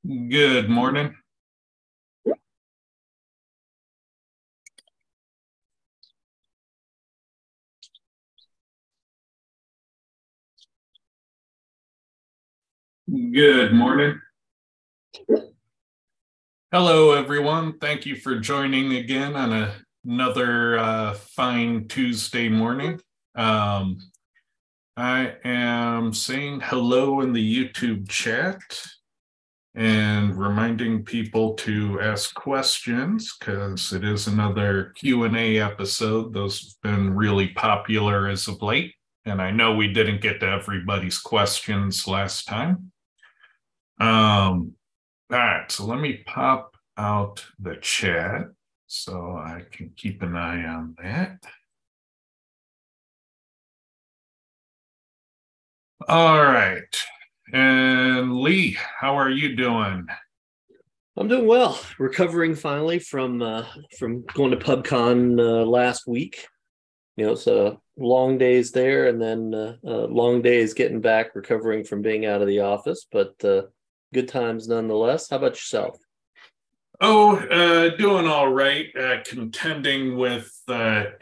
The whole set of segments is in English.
Good morning. Good morning. Hello, everyone. Thank you for joining again on another fine Tuesday morning. I am saying hello in the YouTube chat and reminding people to ask questions because it is another Q&A episode. Those have been really popular as of late, and I know we didn't get to everybody's questions last time. All right, so let me pop out the chat so I can keep an eye on that. All right. And Lee, how are you doing? I'm doing well. Recovering finally from going to PubCon last week. It's long days there, and then long days getting back, recovering from being out of the office. But good times nonetheless. How about yourself? Doing all right. Contending with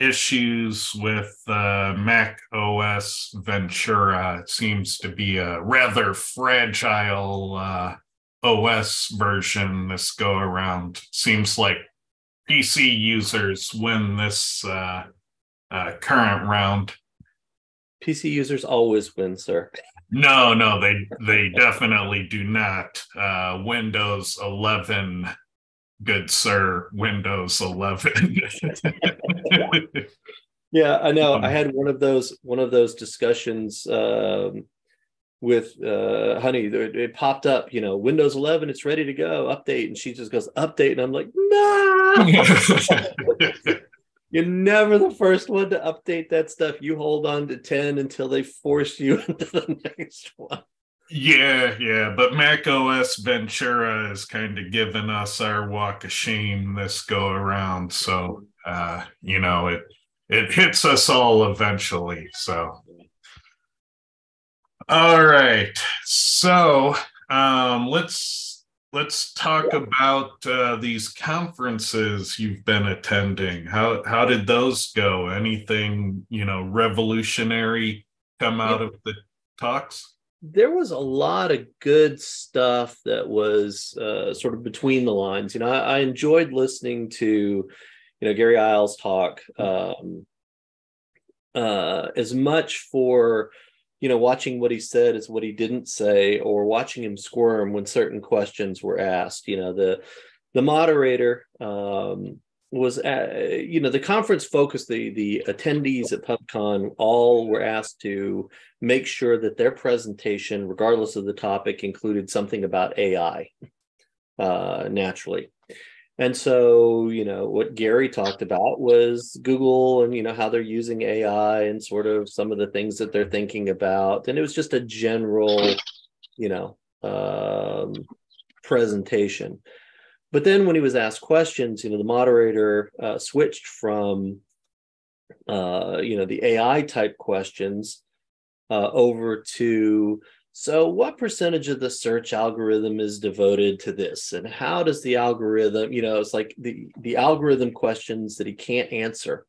issues with Mac OS Ventura. It seems to be a rather fragile OS version this go around. Seems like PC users win this current round. PC users always win, sir. No, they definitely do not. Windows 11, good sir, Windows 11. Yeah, I know. I had one of those discussions with Honey. It popped up, Windows 11, it's ready to go, update, and she just goes update, and I'm like, no. You're never the first one to update that stuff. You hold on to 10 until they force you into the next one. Yeah, but Mac OS Ventura has kind of given us our walk of shame this go around. So, it hits us all eventually. So, all right. So, let's talk about these conferences you've been attending. How did those go? Anything, revolutionary come out of the talks? There was a lot of good stuff that was sort of between the lines. I enjoyed listening to, Gary Isles talk as much for, watching what he said as what he didn't say, or watching him squirm when certain questions were asked. The moderator was the conference focused, the attendees at PubCon all were asked to make sure that their presentation, regardless of the topic, included something about AI, naturally. And so, what Gary talked about was Google and, how they're using AI and sort of some of the things that they're thinking about. And it was just a general, you know, presentation. But then when he was asked questions, the moderator switched from, the AI type questions over to, so what percentage of the search algorithm is devoted to this? And how does the algorithm, it's like the algorithm questions that he can't answer.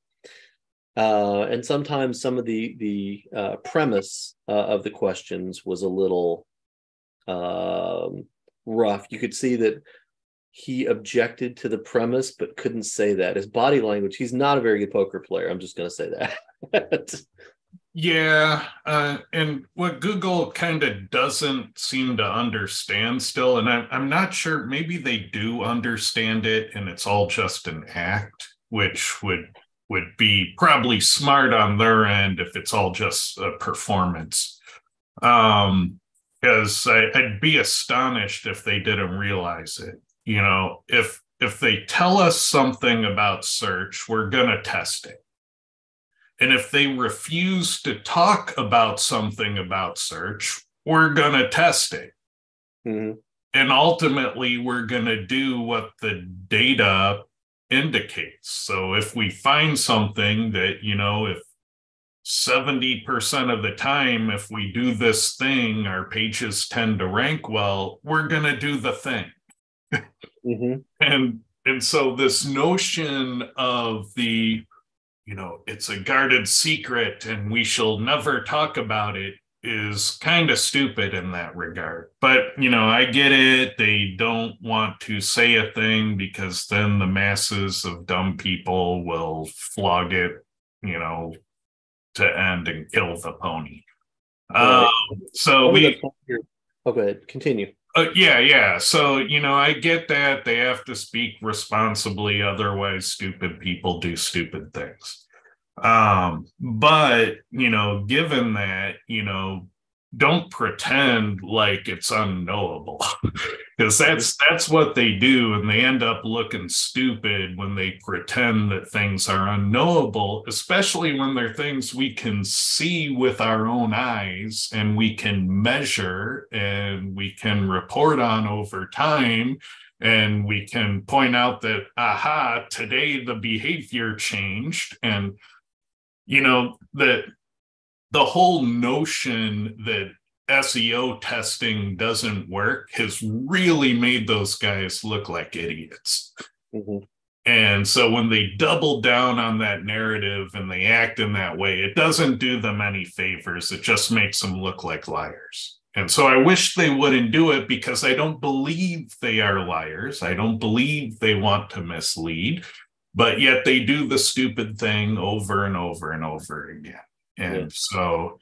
And sometimes some of the premise of the questions was a little rough. You could see that he objected to the premise, but couldn't say that. His body language, he's not a very good poker player. I'm just going to say that. Yeah, and what Google kind of doesn't seem to understand still, and I'm not sure, maybe they do understand it and it's all just an act, which would be probably smart on their end if it's all just a performance. Because I'd be astonished if they didn't realize it. If they tell us something about search, we're gonna test it. And if they refuse to talk about something about search, we're going to test it. Mm-hmm. And ultimately, we're going to do what the data indicates. So if we find something that, if 70% of the time, if we do this thing, our pages tend to rank well, we're going to do the thing. Mm-hmm. And so this notion of the, it's a guarded secret and we shall never talk about it is kind of stupid in that regard. But, I get it. They don't want to say a thing because then the masses of dumb people will flog it, to end and kill the pony. Right. So oh, go ahead. Continue. Yeah. So, I get that they have to speak responsibly. Otherwise, stupid people do stupid things. But, given that, don't pretend like it's unknowable because that's what they do. And they end up looking stupid when they pretend that things are unknowable, especially when they're things we can see with our own eyes and we can measure and we can report on over time. And we can point out that, aha, today the behavior changed. And, that the whole notion that SEO testing doesn't work has really made those guys look like idiots. Mm-hmm. And so when they double down on that narrative and they act in that way, it doesn't do them any favors. It just makes them look like liars. And so I wish they wouldn't do it because I don't believe they are liars. I don't believe they want to mislead, but yet they do the stupid thing over and over and over again. And so,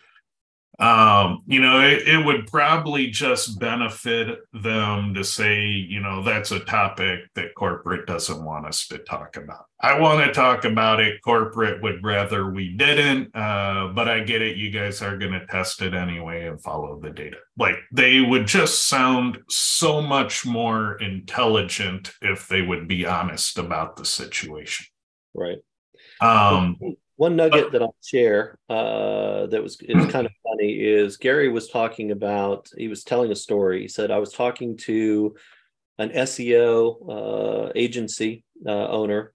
it would probably just benefit them to say, that's a topic that corporate doesn't want us to talk about. I want to talk about it. Corporate would rather we didn't, but I get it. You guys are going to test it anyway and follow the data. Like they would just sound so much more intelligent if they would be honest about the situation. Right. One nugget that I'll share that was kind of funny is Gary was talking about, he was telling a story. He said, I was talking to an SEO agency owner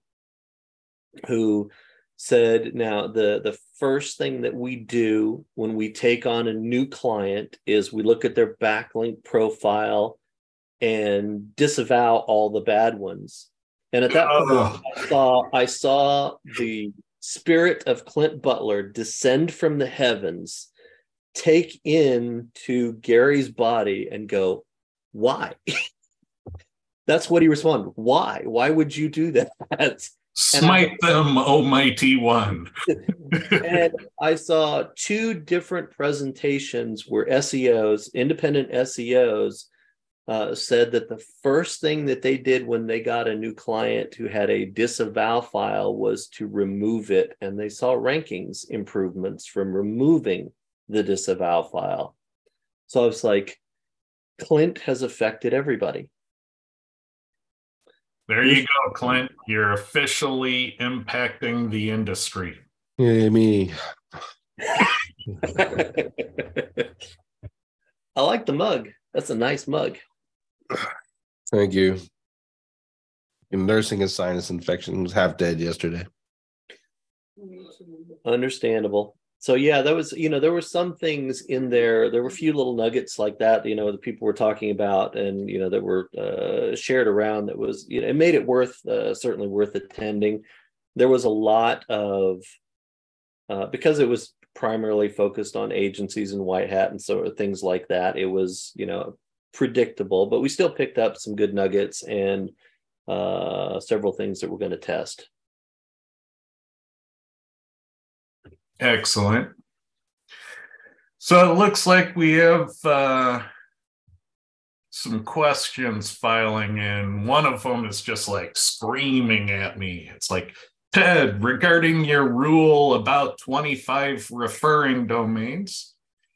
who said, now the first thing that we do when we take on a new client is we look at their backlink profile and disavow all the bad ones. And at that point, I saw the spirit of Clint Butler descend from the heavens, take into Gary's body and go, why? That's what he responded. Why? Why would you do that? Smite them, almighty one. And I saw two different presentations where SEOs, independent SEOs, said that the first thing that they did when they got a new client who had a disavow file was to remove it. And they saw rankings improvements from removing the disavow file. So I was like, Clint has affected everybody. There you go, Clint. You're officially impacting the industry. Yeah, me. I like the mug. That's a nice mug. Thank you. I'm nursing a sinus infection. Was half dead yesterday. Understandable. So yeah, that was, there were some things in there. There were a few little nuggets like that, the people were talking about and, that were shared around that was, it made it certainly worth attending. There was a lot of, because it was primarily focused on agencies and white hat and so things like that, it was, predictable, but we still picked up some good nuggets and several things that we're going to test. Excellent. So it looks like we have some questions filing in. One of them is just like screaming at me. It's like, Ted, regarding your rule about 25 referring domains,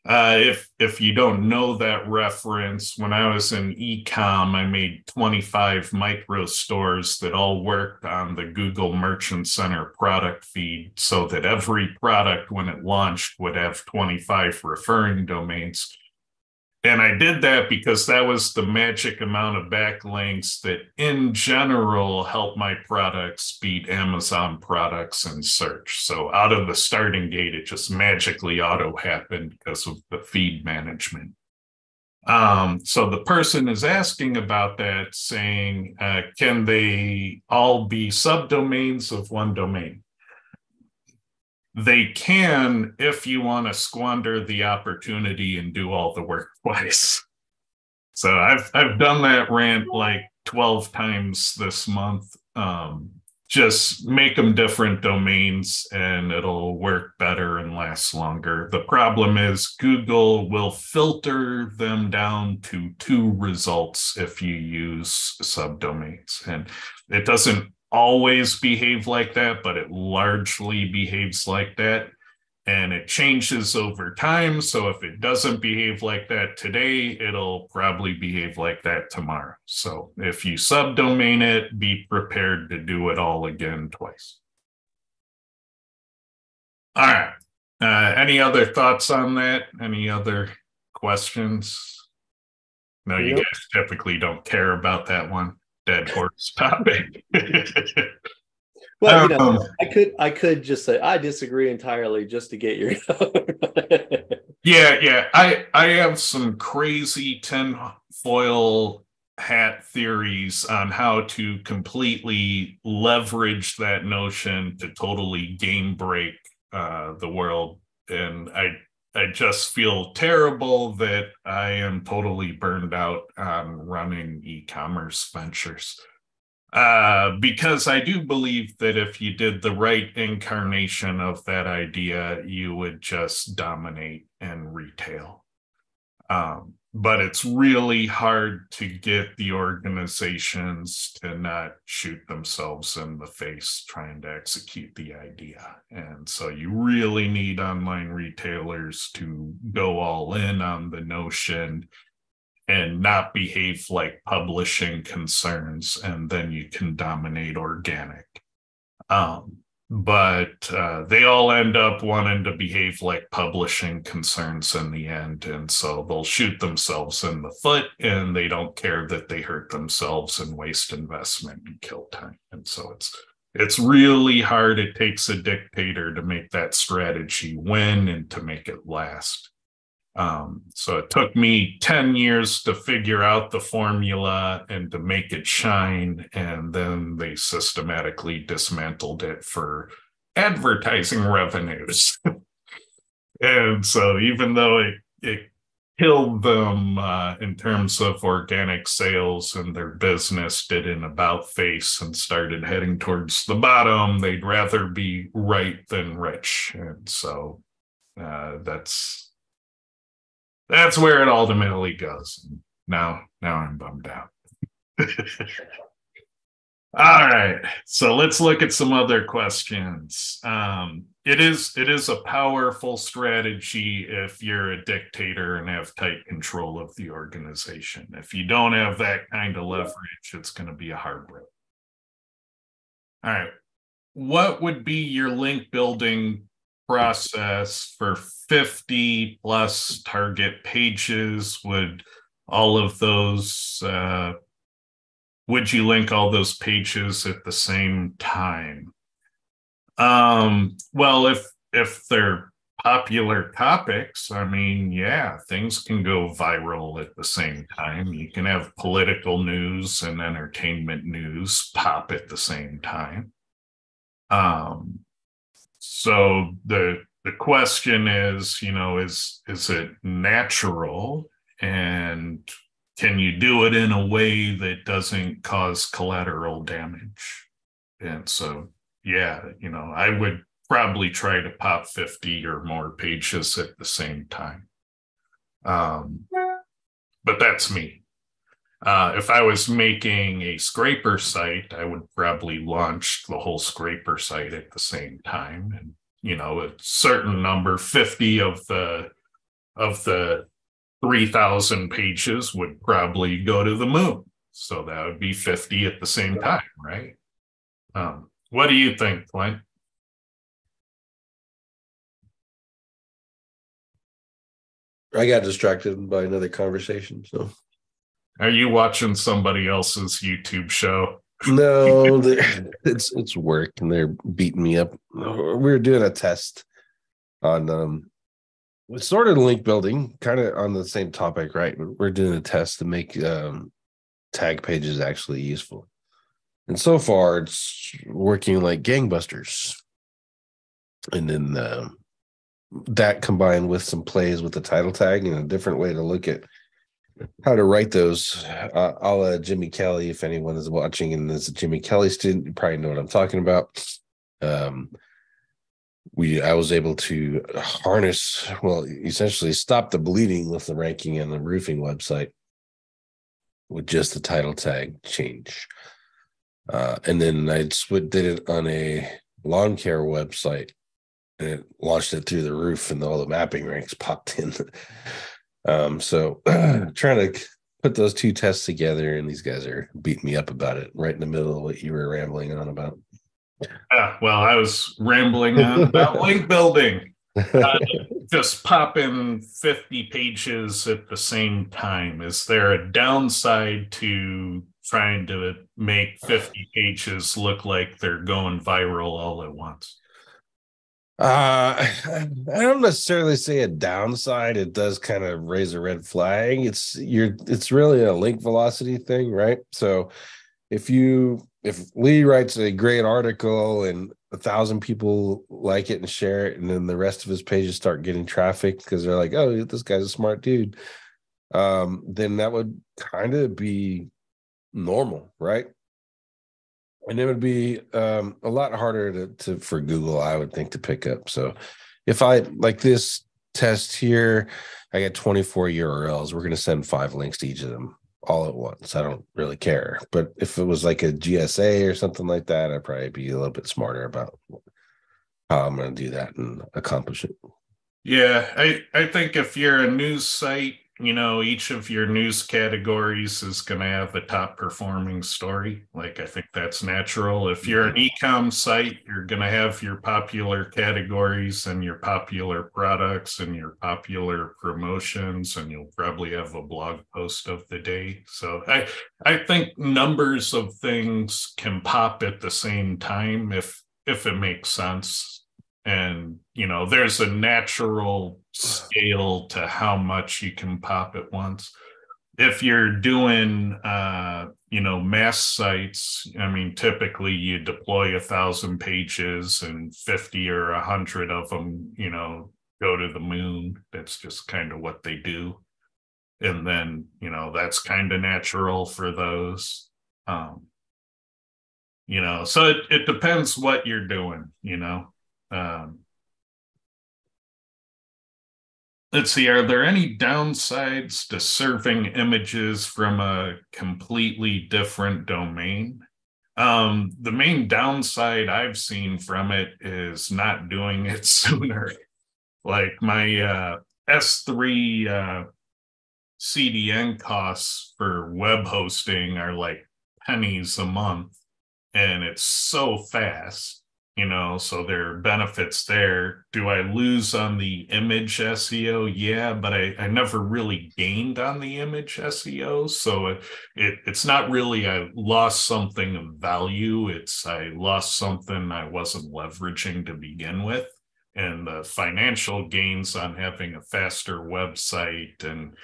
if you don't know that reference, when I was in e-com, I made 25 micro stores that all worked on the Google Merchant Center product feed so that every product when it launched would have 25 referring domains. And I did that because that was the magic amount of backlinks that in general help my products beat Amazon products in search. So out of the starting gate, it just magically auto happened because of the feed management. So the person is asking about that, saying, can they all be subdomains of one domain? They can, if you want to squander the opportunity and do all the work twice. So I've done that rant like 12 times this month. Just make them different domains and it'll work better and last longer. The problem is Google will filter them down to 2 results if you use subdomains. And it doesn't always behave like that, but it largely behaves like that. And it changes over time. So if it doesn't behave like that today, it'll probably behave like that tomorrow. So if you subdomain it, be prepared to do it all again twice. All right. Any other thoughts on that? Any other questions? No, you Nope. guys typically don't care about that one. Dead horse topic. Well, you know, I could just say I disagree entirely just to get your Yeah. I have some crazy tinfoil hat theories on how to completely leverage that notion to totally game break the world. And I just feel terrible that I am totally burned out on running e-commerce ventures. Because I do believe that if you did the right incarnation of that idea, you would just dominate in retail. But it's really hard to get the organizations to not shoot themselves in the face trying to execute the idea. And so you really need online retailers to go all in on the notion and not behave like publishing concerns, and then you can dominate organic. But they all end up wanting to behave like publishing concerns in the end, and so they'll shoot themselves in the foot, and they don't care that they hurt themselves and waste investment and kill time. And so it's really hard. It takes a dictator to make that strategy win and to make it last. So it took me 10 years to figure out the formula and to make it shine. And then they systematically dismantled it for advertising revenues. And so even though it killed them in terms of organic sales and their business did an about face and started heading towards the bottom, they'd rather be right than rich. And so that's where it ultimately goes. Now I'm bummed out. All right, so let's look at some other questions. It is a powerful strategy if you're a dictator and have tight control of the organization. If you don't have that kind of leverage, it's going to be a hard road. All right, what would be your link building process for 50 plus target pages? Would all of those would you link all those pages at the same time? Well, if they're popular topics, I mean, yeah, things can go viral at the same time. You can have political news and entertainment news pop at the same time. So the question is, is it natural, and can you do it in a way that doesn't cause collateral damage? And so, yeah, I would probably try to pop 50 or more pages at the same time. But that's me. If I was making a scraper site, I would probably launch the whole scraper site at the same time. And, a certain number, 50 of the 3,000 pages would probably go to the moon. So that would be 50 at the same time, right? What do you think, Clint? I got distracted by another conversation. So Are you watching somebody else's YouTube show? no, it's work, and they're beating me up. We were doing a test on it's sort of link building, kind of on the same topic, right? We're doing a test to make tag pages actually useful, and so far it's working like gangbusters. And then that combined with some plays with the title tag and a different way to look at how to write those, a la Jimmy Kelly. If anyone is watching and is a Jimmy Kelly student, you probably know what I'm talking about. I was able to harness, well, essentially stop the bleeding with the ranking and the roofing website with just the title tag change. And then I did it on a lawn care website, and it launched it through the roof, and all the mapping ranks popped in. So trying to put those two tests together, and these guys are beating me up about it right in the middle of what you were rambling on about. Well, I was rambling on about link building. Just pop in 50 pages at the same time. Is there a downside to trying to make 50 pages look like they're going viral all at once? I don't necessarily say a downside. It does kind of raise a red flag. It's really a link velocity thing, right? So if Lee writes a great article and 1,000 people like it and share it, and then the rest of his pages start getting traffic because they're like, oh, this guy's a smart dude, then that would kind of be normal, right? And it would be a lot harder for Google, I would think, to pick up. So if I like this test here, I got 24 URLs. We're going to send 5 links to each of them all at once. I don't really care. But if it was like a GSA or something like that, I'd probably be a little bit smarter about how I'm going to do that and accomplish it. Yeah, I think if you're a news site, each of your news categories is going to have a top performing story. Like, I think that's natural. If you're an e-com site, you're going to have your popular categories and your popular products and your popular promotions, and you'll probably have a blog post of the day. So I think numbers of things can pop at the same time if it makes sense. And, there's a natural scale to how much you can pop at once. If you're doing, mass sites, I mean, typically you deploy 1,000 pages and 50 or 100 of them, go to the moon. That's just kind of what they do. And then, that's kind of natural for those. So it depends what you're doing, let's see, are there any downsides to serving images from a completely different domain? The main downside I've seen from it is not doing it sooner. Like my S3 CDN costs for web hosting are like pennies a month, and it's so fast. So there are benefits there. Do I lose on the image SEO? Yeah, but I never really gained on the image SEO. So it's not really I lost something of value. It's I lost something I wasn't leveraging to begin with. And the financial gains on having a faster website and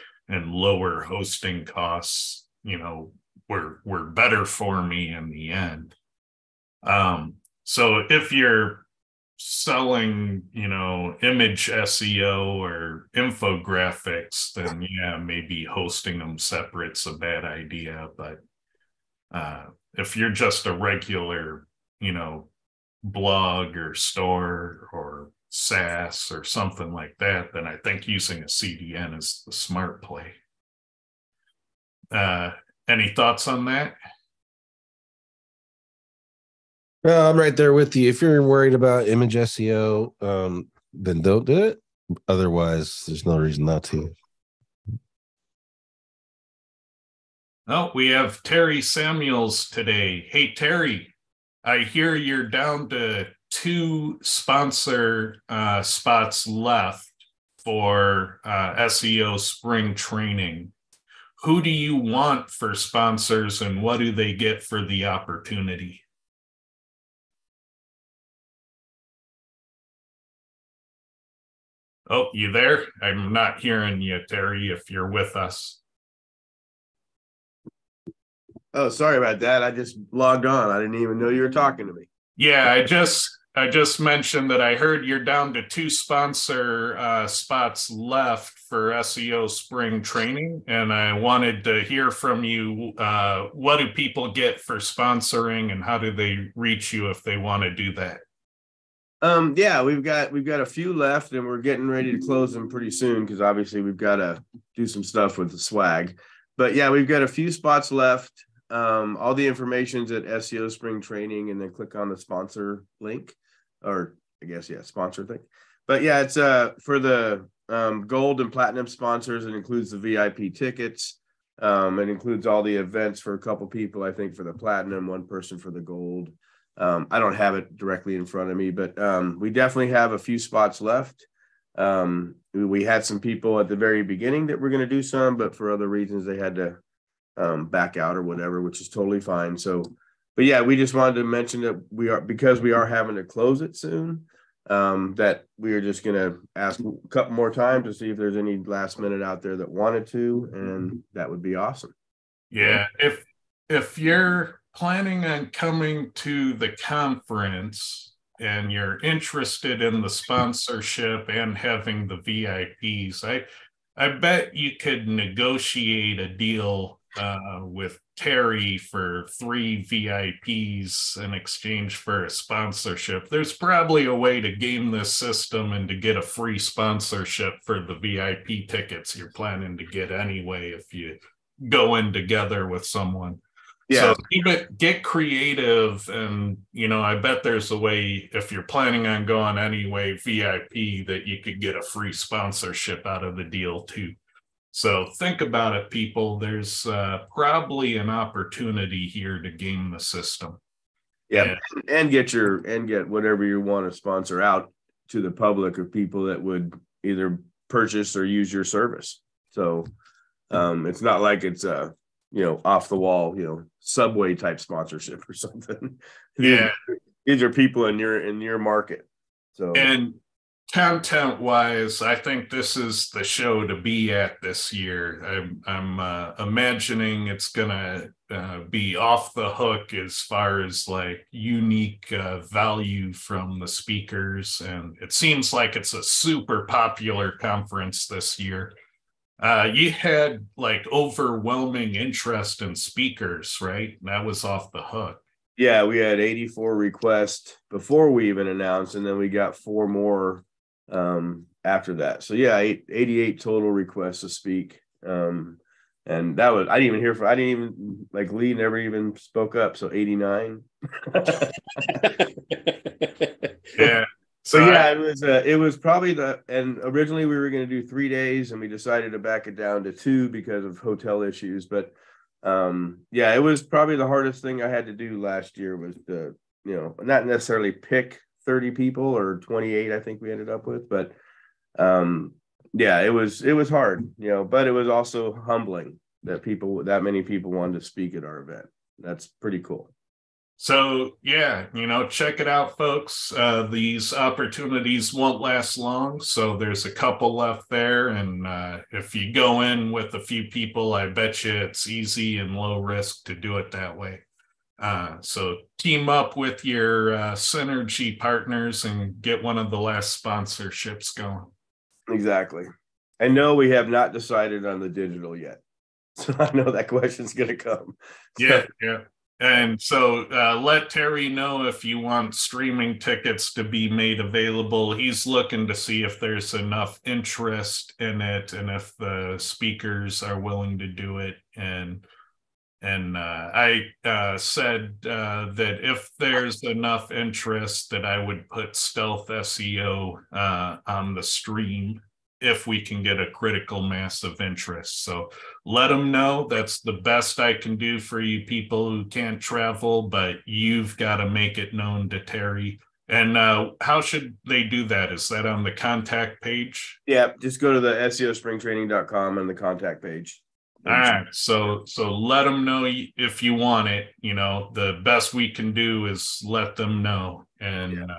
lower hosting costs, were better for me in the end. So if you're selling, image SEO or infographics, then yeah, maybe hosting them separate's a bad idea. But if you're just a regular, blog or store or SaaS or something like that, then I think using a CDN is the smart play. Any thoughts on that? I'm right there with you. If you're worried about image SEO, then don't do it. Otherwise, there's no reason not to. Oh, we have Terry Samuels today. Hey, Terry, I hear you're down to 2 sponsor spots left for SEO spring training, who do you want for sponsors and what do they get for the opportunity? Oh, you there? I'm not hearing you, Terry, if you're with us. Oh, sorry about that. I just logged on. I didn't even know you were talking to me. Yeah, I just mentioned that I heard you're down to 2 sponsor spots left for SEO spring training, and I wanted to hear from you. What do people get for sponsoring, and how do they reach you if they want to do that? Yeah, we've got a few left, and we're getting ready to close them pretty soon because obviously we've got to do some stuff with the swag. But yeah, we've got a few spots left. All the information's at SEO spring training, and then click on the sponsor link, or I guess, yeah, sponsor thing. But yeah, it's for the gold and platinum sponsors. It includes the VIP tickets. It includes all the events for a couple people, I think, for the platinum, one person for the gold. I don't have it directly in front of me, but we definitely have a few spots left. We had some people at the very beginning that were going to do some, but for other reasons they had to back out or whatever, which is totally fine. So, but yeah, we just wanted to mention that because we are having to close it soon, that we are just going to ask a couple more times to see if there's any last minute out there that wanted to, and that would be awesome. Yeah, if you're planning on coming to the conference and you're interested in the sponsorship and having the VIPs, I bet you could negotiate a deal with Terry for 3 VIPs in exchange for a sponsorship. There's probably a way to game this system and to get a free sponsorship for the VIP tickets you're planning to get anyway if you go in together with someone. Yeah. So get creative, and I bet there's a way, if you're planning on going anyway, VIP, that you could get a free sponsorship out of the deal too. So think about it, people. There's probably an opportunity here to game the system. Yeah, and get whatever you want to sponsor out to the public of people that would either purchase or use your service. So it's not like it's a off the wall, Subway type sponsorship or something. Yeah, these are people in your market. So, and content wise, I think this is the show to be at this year. I'm imagining it's gonna be off the hook as far as like unique value from the speakers, and it seems like it's a super popular conference this year. You had like overwhelming interest in speakers, right? That was off the hook. Yeah, we had 84 requests before we even announced, and then we got 4 more after that. So yeah, 88 total requests to speak. And that was, I didn't even like Lee never even spoke up. So 89. Yeah. So yeah, it was probably and originally we were going to do 3 days, and we decided to back it down to 2 because of hotel issues. But yeah, it was probably the hardest thing I had to do last year was to, not necessarily pick 30 people or 28, I think we ended up with, but yeah, it was hard, but it was also humbling that many people wanted to speak at our event. That's pretty cool. So yeah, check it out, folks. These opportunities won't last long, so there's a couple left there, and if you go in with a few people, I bet you it's easy and low risk to do it that way. So team up with your synergy partners and get one of the last sponsorships going. Exactly. I know we have not decided on the digital yet, so I know that question's going to come. Yeah. And so let Terry know if you want streaming tickets to be made available. He's looking to see if there's enough interest in it and if the speakers are willing to do it. And I said that if there's enough interest that I would put Stealth SEO on the stream if we can get a critical mass of interest. So let them know. That's the best I can do for you people who can't travel, but you've got to make it known to Terry And how should they do that? Is that on the contact page? Yeah, just go to the SEOspringtraining.com and the contact page. All right, so let them know if you want it. The best we can do is let them know, and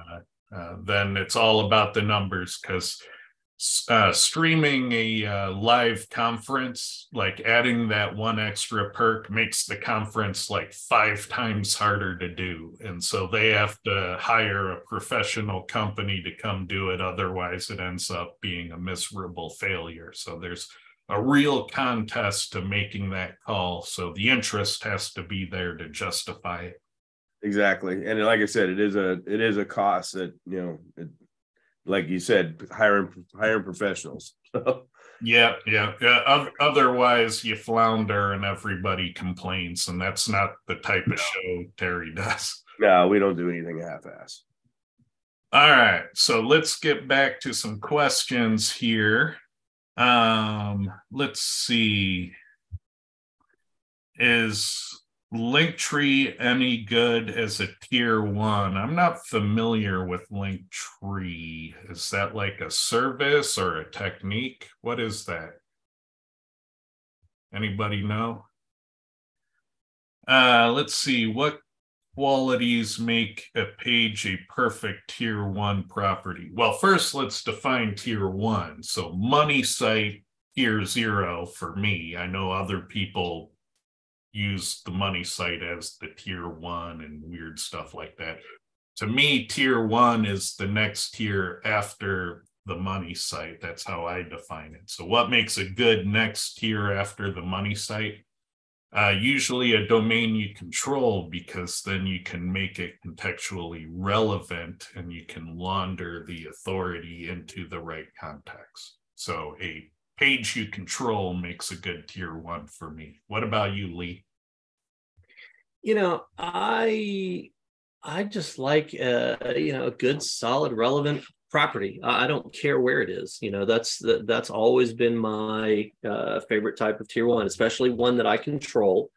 then it's all about the numbers, because streaming a live conference, like adding that one extra perk, makes the conference like 5 times harder to do, and so they have to hire a professional company to come do it. Otherwise, it ends up being a miserable failure. So there's a real contest to making that call. So the interest has to be there to justify it. Exactly. And like I said, it is a cost that, like you said, hiring professionals. Yeah. Otherwise you flounder and everybody complains, and that's not the type of show Terry does. No, we don't do anything half-ass. All right. So let's get back to some questions here. Let's see. Is Linktree any good as a tier 1? I'm not familiar with Linktree. Is that like a service or a technique? What is that? Anybody know? Let's see. What qualities make a page a perfect tier 1 property? Well, first let's define tier 1. So money site, tier 0 for me. I know other people use the money site as the tier 1 and weird stuff like that. To me, tier 1 is the next tier after the money site. That's how I define it. So what makes a good next tier after the money site? Usually a domain you control, because then you can make it contextually relevant and you can launder the authority into the right context. So a page you control makes a good tier 1 for me. What about you, Lee? I just like a good, solid, relevant property. I don't care where it is. That's always been my favorite type of tier 1, especially one that I control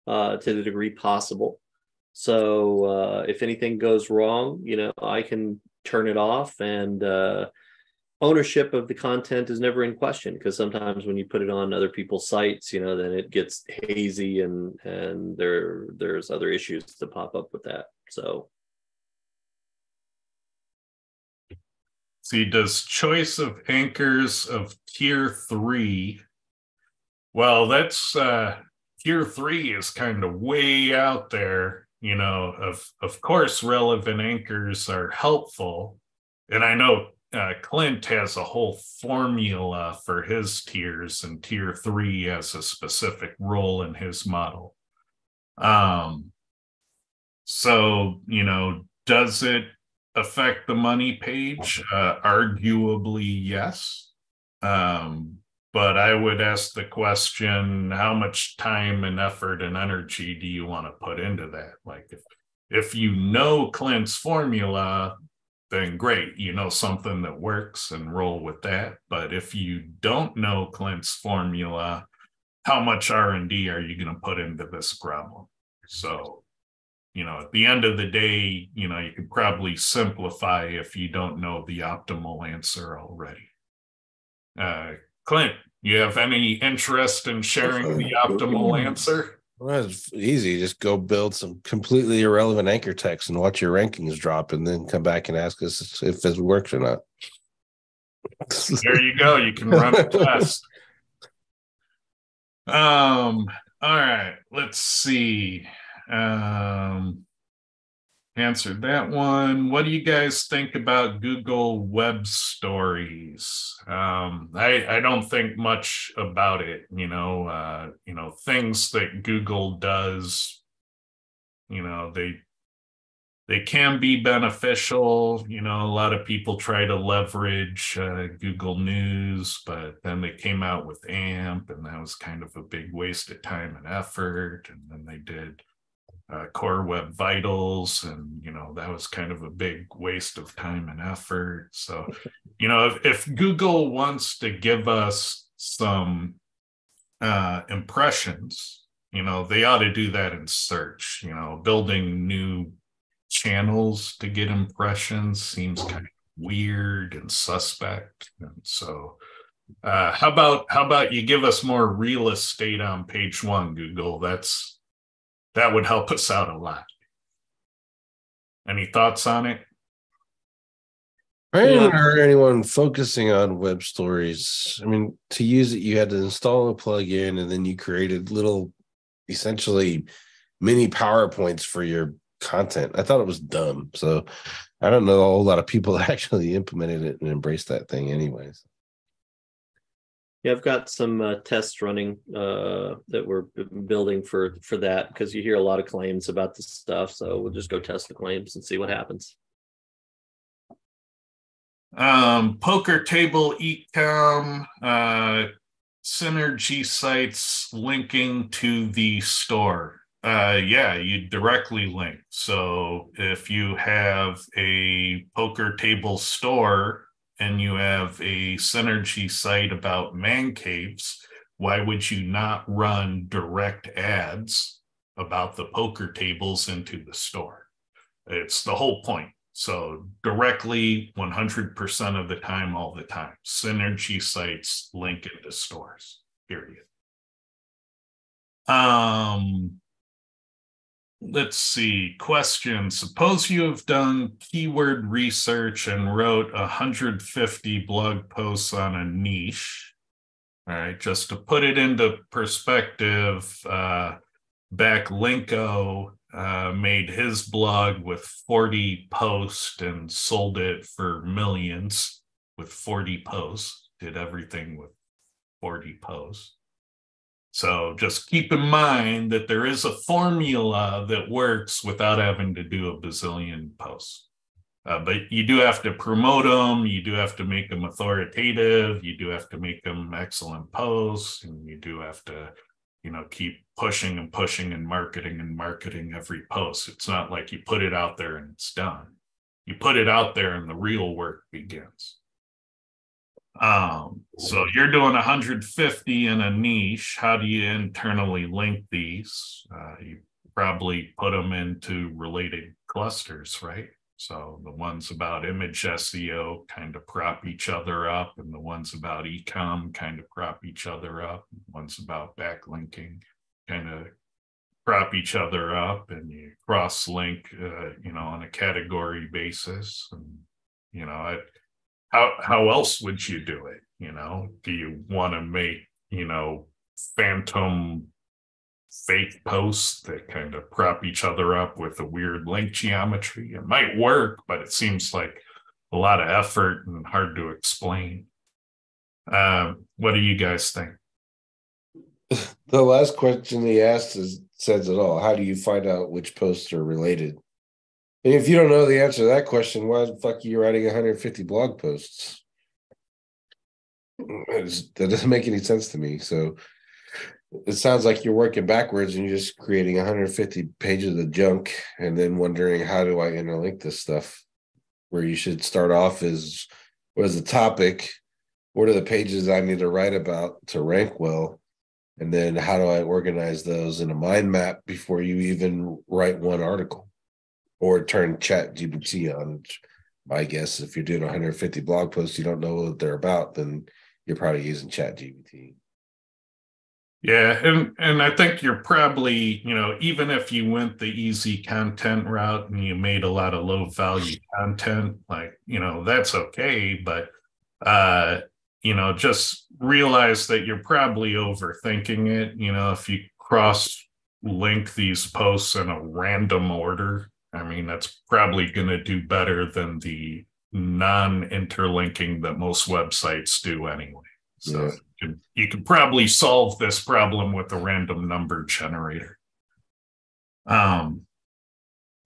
to the degree possible. So if anything goes wrong, I can turn it off, and ownership of the content is never in question, because sometimes when you put it on other people's sites, then it gets hazy, and there's other issues to pop up with that. So see, does choice of anchors of tier 3? Well, that's tier 3 is kind of way out there. Of course, relevant anchors are helpful, and I know Clint has a whole formula for his tiers, and tier 3 has a specific role in his model. So, does it affect the money page? Arguably, yes. But I would ask the question, how much time and effort and energy do you want to put into that? Like if you know Clint's formula, then great, something that works, and roll with that. But if you don't know Clint's formula, how much R&D are you going to put into this problem? So, at the end of the day, you could probably simplify if you don't know the optimal answer already. Clint, you have any interest in sharing the optimal answer? Well, it's easy. Just go build some completely irrelevant anchor text and watch your rankings drop, and then come back and ask us if this works or not. There you go. You can run a test. All right. Let's see. Answered that one. What do you guys think about Google Web Stories? I don't think much about it. Things that Google does, they can be beneficial. A lot of people try to leverage Google News, but then they came out with AMP, and that was kind of a big waste of time and effort. And then they did Core Web Vitals, and that was kind of a big waste of time and effort. So if Google wants to give us some impressions, they ought to do that in search. Building new channels to get impressions seems kind of weird and suspect. And so how about you give us more real estate on page 1, Google? That would help us out a lot. Any thoughts on it? I haven't heard anyone focusing on web stories. I mean, to use it, you had to install a plugin, and then you created little, essentially, mini PowerPoints for your content. I thought it was dumb. So I don't know a whole lot of people that actually implemented it and embraced that thing anyways. Yeah, I've got some tests running that we're building for that, because you hear a lot of claims about this stuff. So we'll just go test the claims and see what happens. Poker table ecom, synergy sites linking to the store. Yeah, you directly link. So if you have a poker table store and you have a synergy site about man caves, why would you not run direct ads about the poker tables into the store? It's the whole point. So directly 100% of the time, all the time, synergy sites link into stores, period. Let's see, question. Suppose you have done keyword research and wrote 150 blog posts on a niche. All right, just to put it into perspective, Backlinko made his blog with 40 posts and sold it for millions with 40 posts, did everything with 40 posts. So just keep in mind that there is a formula that works without having to do a bazillion posts. But you do have to promote them. You do have to make them authoritative. You do have to make them excellent posts. And you do have to, keep pushing and pushing and marketing every post. It's not like you put it out there and it's done. You put it out there and the real work begins. So you're doing 150 in a niche. How do you internally link these? You probably put them into related clusters, right? So the ones about image SEO kind of prop each other up, and the ones about ecom kind of prop each other up. The ones about backlinking kind of prop each other up, and you cross-link, on a category basis. And, how else would you do it? Do you want to make, phantom fake posts that kind of prop each other up with a weird link geometry? It might work, but it seems like a lot of effort and hard to explain. What do you guys think? The last question he asked says it all. How do you find out which posts are related? And if you don't know the answer to that question, why the fuck are you writing 150 blog posts? That doesn't make any sense to me. So it sounds like you're working backwards and you're just creating 150 pages of junk and then wondering, how do I interlink this stuff? Where you should start off is, what is the topic? What are the pages I need to write about to rank well? And then how do I organize those in a mind map before you even write one article? Or turn ChatGPT on. My guess, if you're doing 150 blog posts, you don't know what they're about, then you're probably using ChatGPT. Yeah, and I think you're probably, even if you went the easy content route and you made a lot of low value content, that's okay. But, just realize that you're probably overthinking it. If you cross link these posts in a random order, that's probably going to do better than the non-interlinking that most websites do anyway. So yeah. You can probably solve this problem with a random number generator.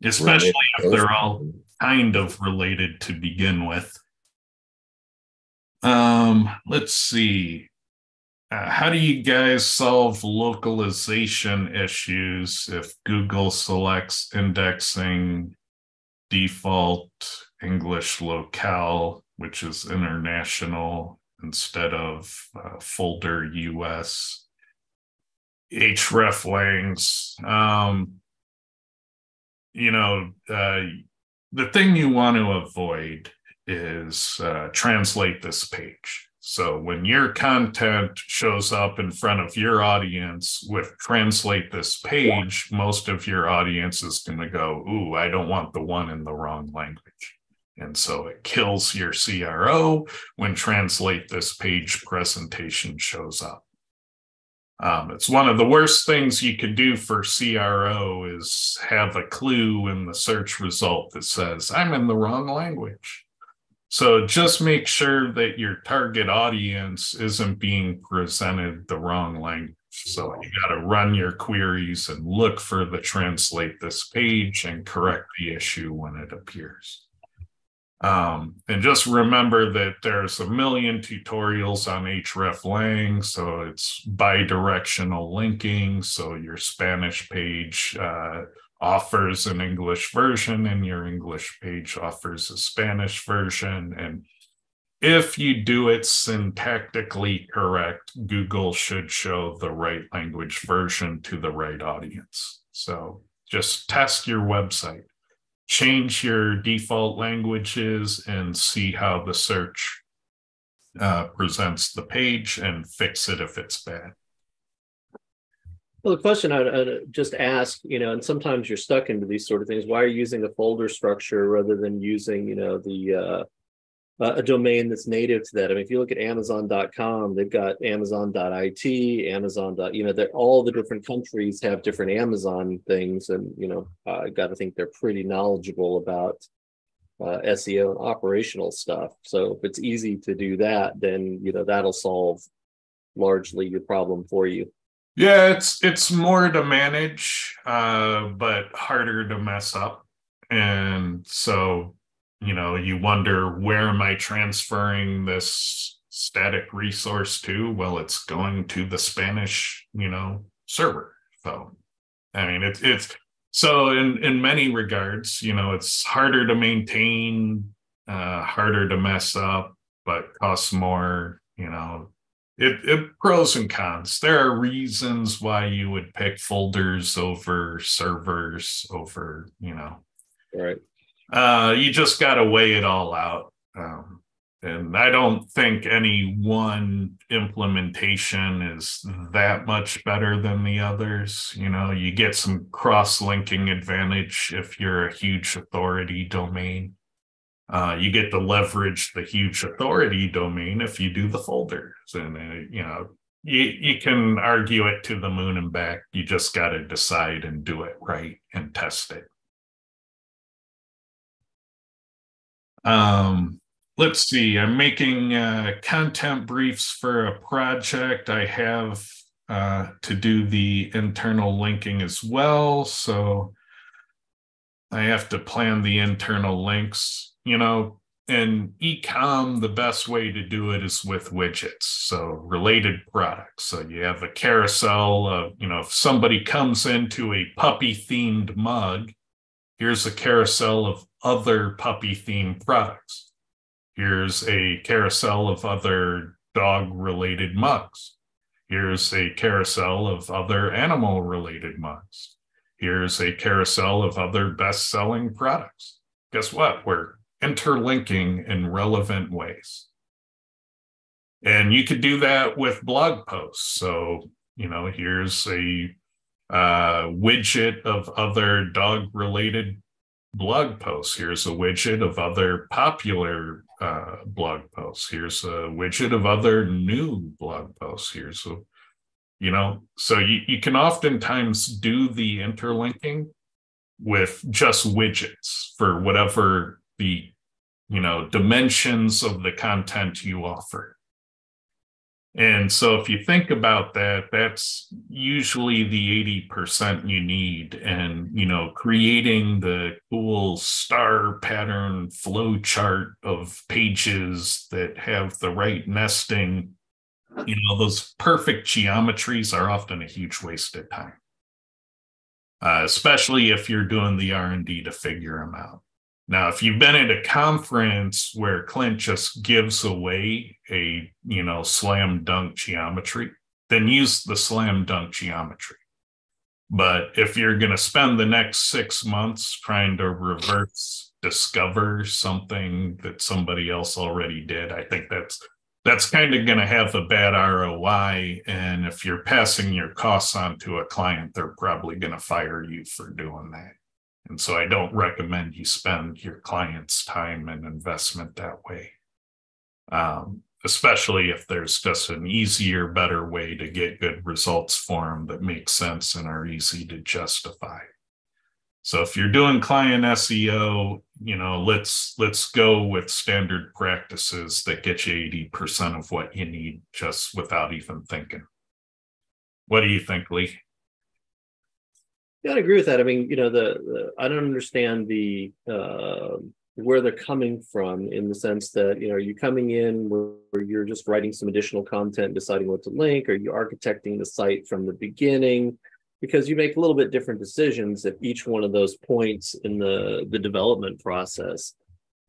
Especially if they're all kind of related to begin with. Let's see. How do you guys solve localization issues if Google selects indexing default English locale, which is international, instead of folder US, hreflangs? the thing you want to avoid is translate this page. So when your content shows up in front of your audience with translate this page, most of your audience is going to go, ooh, I don't want the one in the wrong language. And so it kills your CRO when translate this page presentation shows up. It's one of the worst things you could do for CRO is have a clue in the search result that says, I'm in the wrong language. So just make sure that your target audience isn't being presented the wrong language. So you got to run your queries and look for the translate this page and correct the issue when it appears. And just remember that there's a million tutorials on hreflang, so it's bi-directional linking. So your Spanish page offers an English version and your English page offers a Spanish version. And if you do it syntactically correct, Google should show the right language version to the right audience. So just test your website. Change your default languages and see how the search presents the page and fix it if it's bad. Well, the question I'd just ask, and sometimes you're stuck into these sort of things. Why are you using a folder structure rather than using, a domain that's native to that? I mean, if you look at Amazon.com, they've got Amazon.it, Amazon. All the different countries have different Amazon things, and I got to think they're pretty knowledgeable about SEO and operational stuff. So if it's easy to do that, then that'll solve largely your problem for you. Yeah, it's more to manage, but harder to mess up, and so. You wonder, where am I transferring this static resource to? Well, it's going to the Spanish, server. So, I mean, it's so in many regards, it's harder to maintain, harder to mess up, but costs more, it pros and cons. There are reasons why you would pick folders over servers over, Right. You just got to weigh it all out. And I don't think any one implementation is that much better than the others. You get some cross-linking advantage if you're a huge authority domain. You get to leverage the huge authority domain if you do the folders. And, you can argue it to the moon and back. You just got to decide and do it right and test it. Let's see, I'm making content briefs for a project. I have to do the internal linking as well. So I have to plan the internal links, in e-com, the best way to do it is with widgets. So related products. So you have a carousel of, if somebody comes into a puppy themed mug, here's a carousel of other puppy themed products. Here's a carousel of other dog related mugs. Here's a carousel of other animal related mugs. Here's a carousel of other best selling products. Guess what? We're interlinking in relevant ways. And you could do that with blog posts. So, here's a widget of other dog related blog posts. Here's a widget of other popular blog posts. Here's a widget of other new blog posts. Here's a, so you can oftentimes do the interlinking with just widgets for whatever the, dimensions of the content you offer. And so if you think about that, that's usually the 80% you need. And, creating the cool star pattern flow chart of pages that have the right nesting, those perfect geometries are often a huge waste of time, especially if you're doing the R&D to figure them out. Now, if you've been at a conference where Clint just gives away a, slam dunk geometry, then use the slam dunk geometry. But if you're going to spend the next 6 months trying to reverse discover something that somebody else already did, I think that's kind of going to have a bad ROI. And if you're passing your costs on to a client, they're probably going to fire you for doing that. And so I don't recommend you spend your client's time and investment that way. Especially if there's just an easier, better way to get good results for them that make sense and are easy to justify. So if you're doing client SEO, let's go with standard practices that get you 80% of what you need just without even thinking. What do you think, Lee? Yeah, I agree with that. I mean, I don't understand the where they're coming from, in the sense that, are you coming in where you're just writing some additional content, deciding what to link? Are you architecting the site from the beginning? Because you make a little bit different decisions at each one of those points in the development process.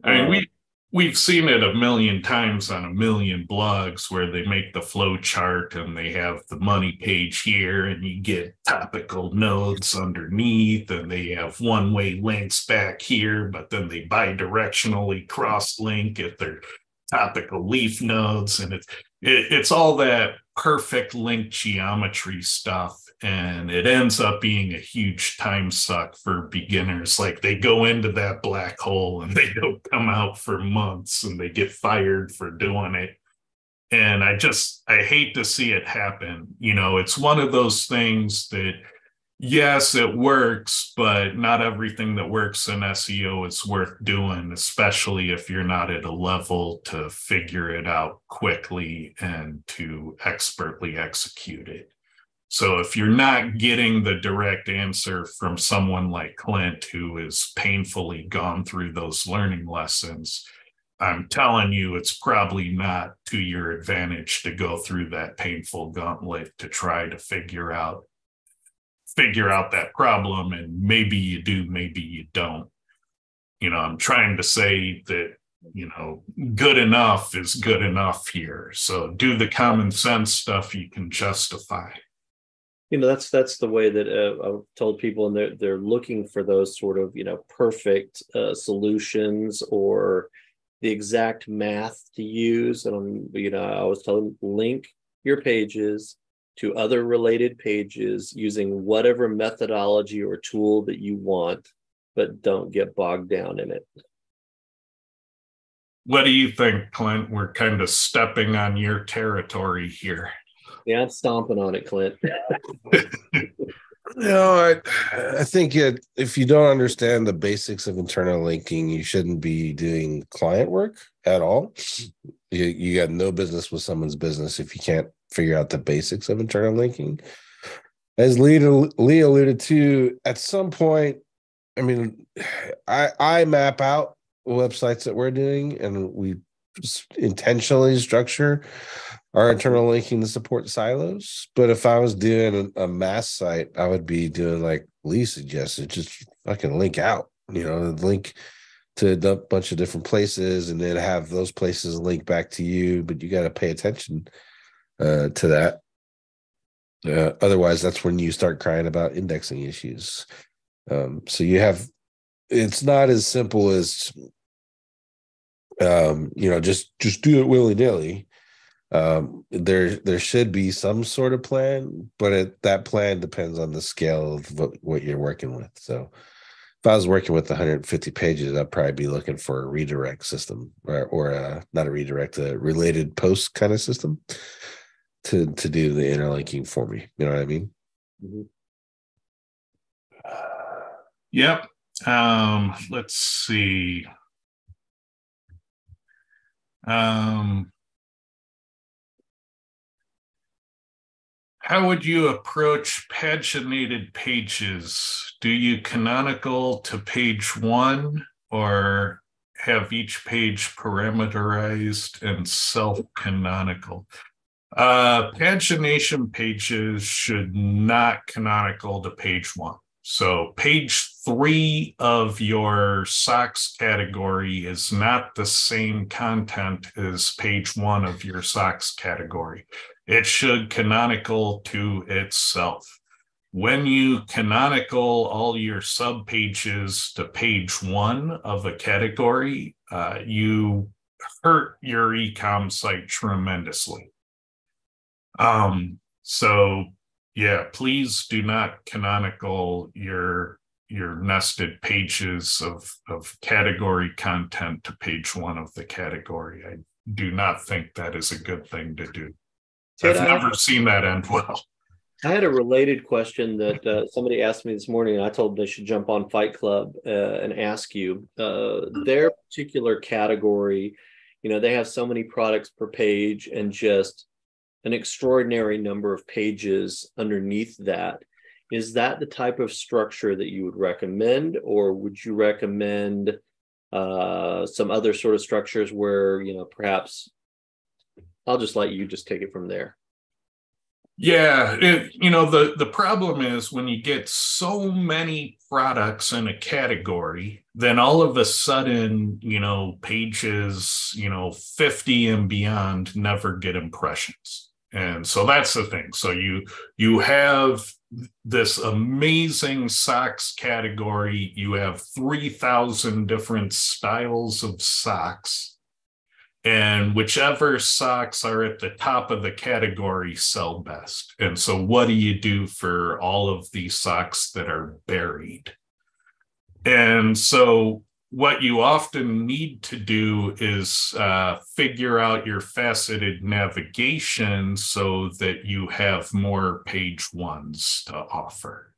I mean, we've seen it a million times on a million blogs where they make the flow chart and they have the money page here and you get topical nodes underneath, and they have one-way links back here, but then they bidirectionally cross-link at their topical leaf nodes. And it's all that perfect link geometry stuff. And it ends up being a huge time suck for beginners. Like, they go into that black hole and they don't come out for months and they get fired for doing it. And I hate to see it happen. It's one of those things that, yes, it works, but not everything that works in SEO is worth doing, especially if you're not at a level to figure it out quickly and to expertly execute it. So if you're not getting the direct answer from someone like Clint, who has painfully gone through those learning lessons, I'm telling you, it's probably not to your advantage to go through that painful gauntlet to try to figure out that problem. And maybe you do, maybe you don't. I'm trying to say that, good enough is good enough here. So do the common sense stuff you can justify. That's the way that I've told people, and they're looking for those sort of perfect solutions or the exact math to use. And I always tell them, link your pages to other related pages using whatever methodology or tool that you want, but don't get bogged down in it. What do you think, Clint? We're kind of stepping on your territory here. Yeah, I'm stomping on it, Clint. I think if you don't understand the basics of internal linking, you shouldn't be doing client work at all. You got no business with someone's business if you can't figure out the basics of internal linking. As Lee alluded to, at some point, I mean, I map out websites that we're doing, and we intentionally structure our internal linking to support silos. But if I was doing a mass site, I would be doing like Lee suggested, just fucking link out, link to a bunch of different places and then have those places link back to you. But you got to pay attention to that. Otherwise, that's when you start crying about indexing issues. So it's not as simple as, just do it willy-nilly. There should be some sort of plan, but that plan depends on the scale of what you're working with. So if I was working with 150 pages, I'd probably be looking for a redirect system or not a redirect, a related post kind of system to do the interlinking for me. You know what I mean? Mm-hmm. Yep. Let's see. How would you approach paginated pages? Do you canonical to page one, or have each page parameterized and self-canonical? Pagination pages should not canonical to page one. So page 3 of your socks category is not the same content as page 1 of your socks category. It should canonical to itself. when you canonical all your sub pages to page 1 of a category, you hurt your e-com site tremendously. So yeah, please do not canonical your nested pages of category content to page 1 of the category. I do not think that is a good thing to do. Ted, I've never seen that end well. I had a related question that somebody asked me this morning, and I told them they should jump on Fight Club and ask you. Their particular category, they have so many products per page and just an extraordinary number of pages underneath that. Is that the type of structure that you would recommend, or would you recommend some other sort of structures where, perhaps I'll just let you just take it from there? Yeah, the problem is when you get so many products in a category, then all of a sudden, pages, 50 and beyond never get impressions. And so that's the thing. So you have this amazing socks category. You have 3,000 different styles of socks, and whichever socks are at the top of the category sell best. And so what do you do for all of these socks that are buried? And so what you often need to do is figure out your faceted navigation so that you have more page 1s to offer.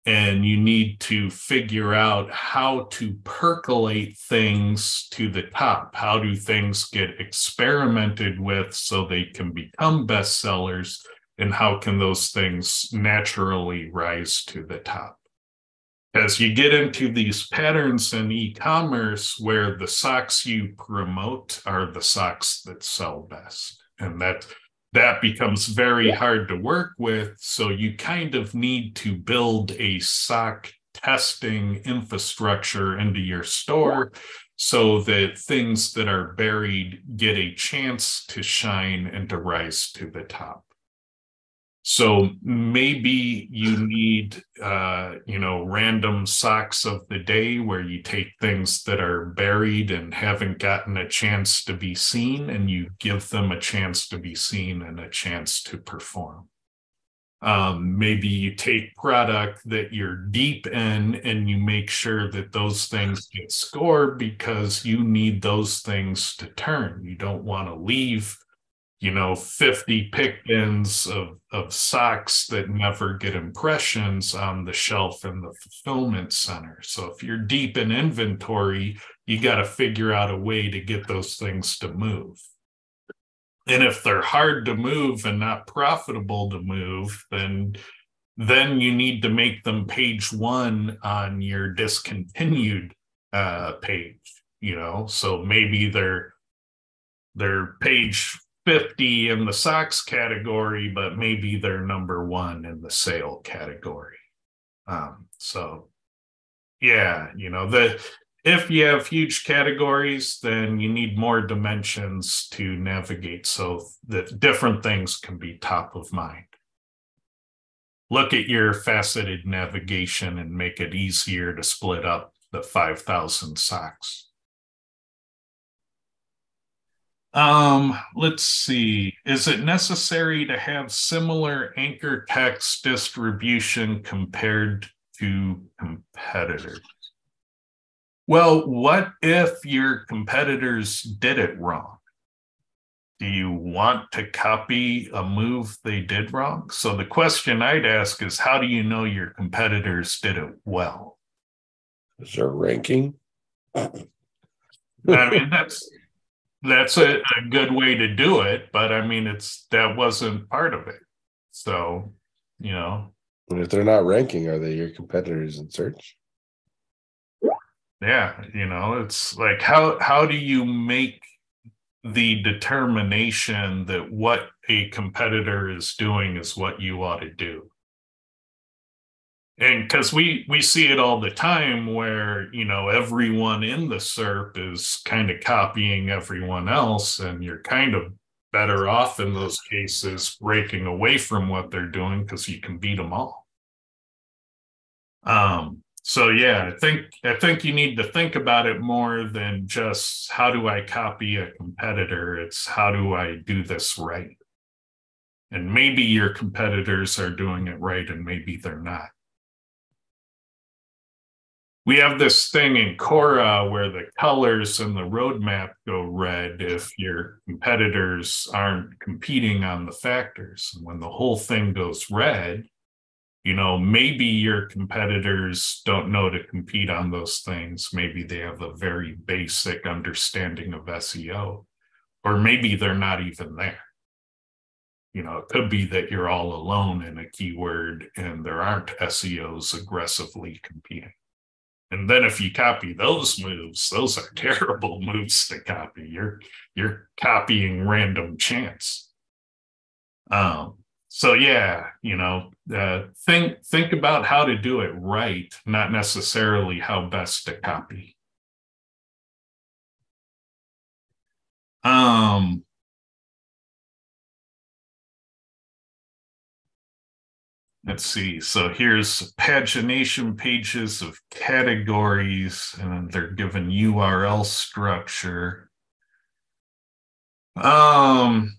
And you need to figure out how to percolate things to the top. How do things get experimented with so they can become bestsellers? And how can those things naturally rise to the top? As you get into these patterns in e-commerce where the socks you promote are the socks that sell best, and that becomes very hard to work with. So you kind of need to build a sock testing infrastructure into your store so that things that are buried get a chance to shine and to rise to the top. So maybe you need, random socks of the day where you take things that are buried and haven't gotten a chance to be seen, and you give them a chance to be seen and a chance to perform. Maybe you take product that you're deep in and you make sure that those things get scored because you need those things to turn. You don't want to leave 50 pick bins of socks that never get impressions on the shelf in the fulfillment center. So if you're deep in inventory, you got to figure out a way to get those things to move. And if they're hard to move and not profitable to move, then you need to make them page 1 on your discontinued page, so maybe they're page 50 in the socks category, but maybe they're number 1 in the sale category. So yeah, if you have huge categories, then you need more dimensions to navigate so that different things can be top of mind. Look at your faceted navigation and make it easier to split up the 5,000 socks. Let's see. Is it necessary to have similar anchor text distribution compared to competitors? Well, what if your competitors did it wrong? Do you want to copy a move they did wrong? So the question I'd ask is, how do you know your competitors did it well? Is there ranking? I mean, that's a good way to do it, but I mean, that wasn't part of it. So, And if they're not ranking, are they your competitors in search? Yeah, it's like, how do you make the determination that what a competitor is doing is what you ought to do? And because we see it all the time where, everyone in the SERP is kind of copying everyone else, and you're kind of better off in those cases breaking away from what they're doing because you can beat them all. So yeah, I think you need to think about it more than just how do I copy a competitor? It's how do I do this right? And maybe your competitors are doing it right and maybe they're not. We have this thing in Cora where the colors in the roadmap go red if your competitors aren't competing on the factors. And when the whole thing goes red, maybe your competitors don't know to compete on those things. Maybe they have a very basic understanding of SEO, or maybe they're not even there. It could be that you're all alone in a keyword and there aren't SEOs aggressively competing. And then if you copy those moves, those are terrible moves to copy. You're copying random chance. So yeah, think about how to do it right, not necessarily how best to copy. Let's see. So here's pagination pages of categories, and they're given URL structure.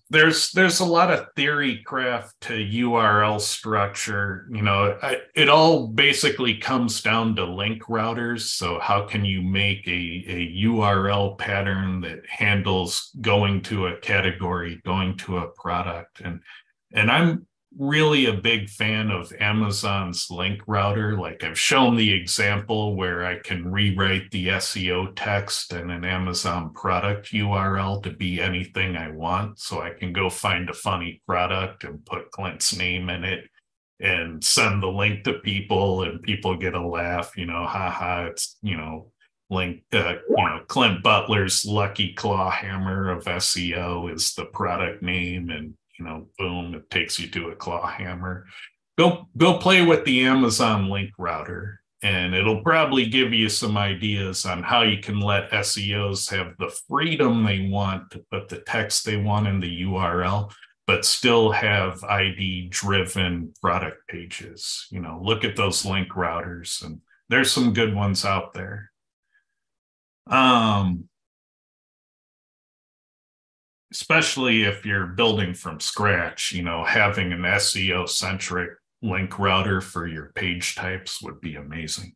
There's a lot of theory craft to URL structure. It all basically comes down to link routers. So how can you make a URL pattern that handles going to a category, going to a product? And I'm really a big fan of Amazon's link router. Like I've shown the example where I can rewrite the SEO text in an Amazon product URL to be anything I want. So I can go find a funny product and put Clint's name in it and send the link to people, and people get a laugh, haha, it's, link, Clint Butler's Lucky Claw Hammer of SEO is the product name, and boom, it takes you to a claw hammer. Go play with the Amazon link router, and it'll probably give you some ideas on how you can let SEOs have the freedom they want to put the text they want in the URL, but still have ID-driven product pages. Look at those link routers, and there's some good ones out there. Especially if you're building from scratch, having an SEO-centric link router for your page types would be amazing.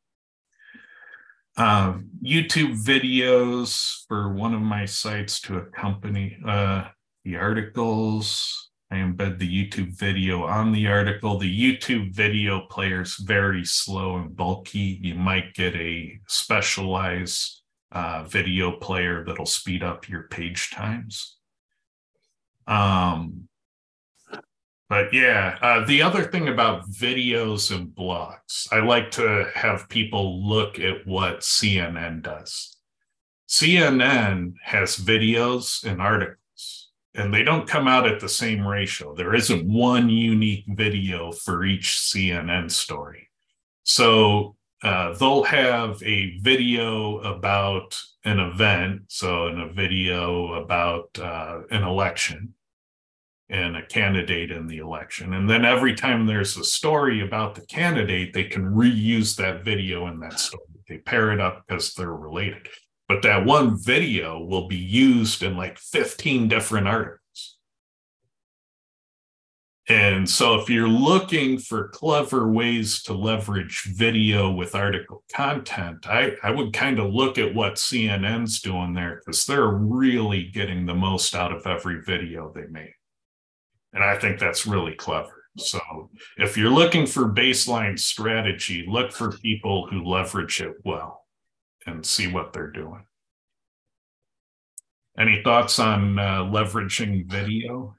YouTube videos for one of my sites to accompany the articles. I embed the YouTube video on the article. The YouTube video player is very slow and bulky. You might get a specialized video player that'll speed up your page times. But yeah, the other thing about videos and blogs, I like to have people look at what CNN does. CNN has videos and articles, and they don't come out at the same ratio. There isn't one unique video for each CNN story. So they'll have a video about an event, so in a video about an election and a candidate in the election. And then every time there's a story about the candidate, they can reuse that video in that story. They pair it up because they're related. But that one video will be used in like 15 different articles. And so if you're looking for clever ways to leverage video with article content, I would kind of look at what CNN's doing there, because they're really getting the most out of every video they make. And I think that's really clever. So if you're looking for baseline strategy, look for people who leverage it well and see what they're doing. Any thoughts on leveraging video?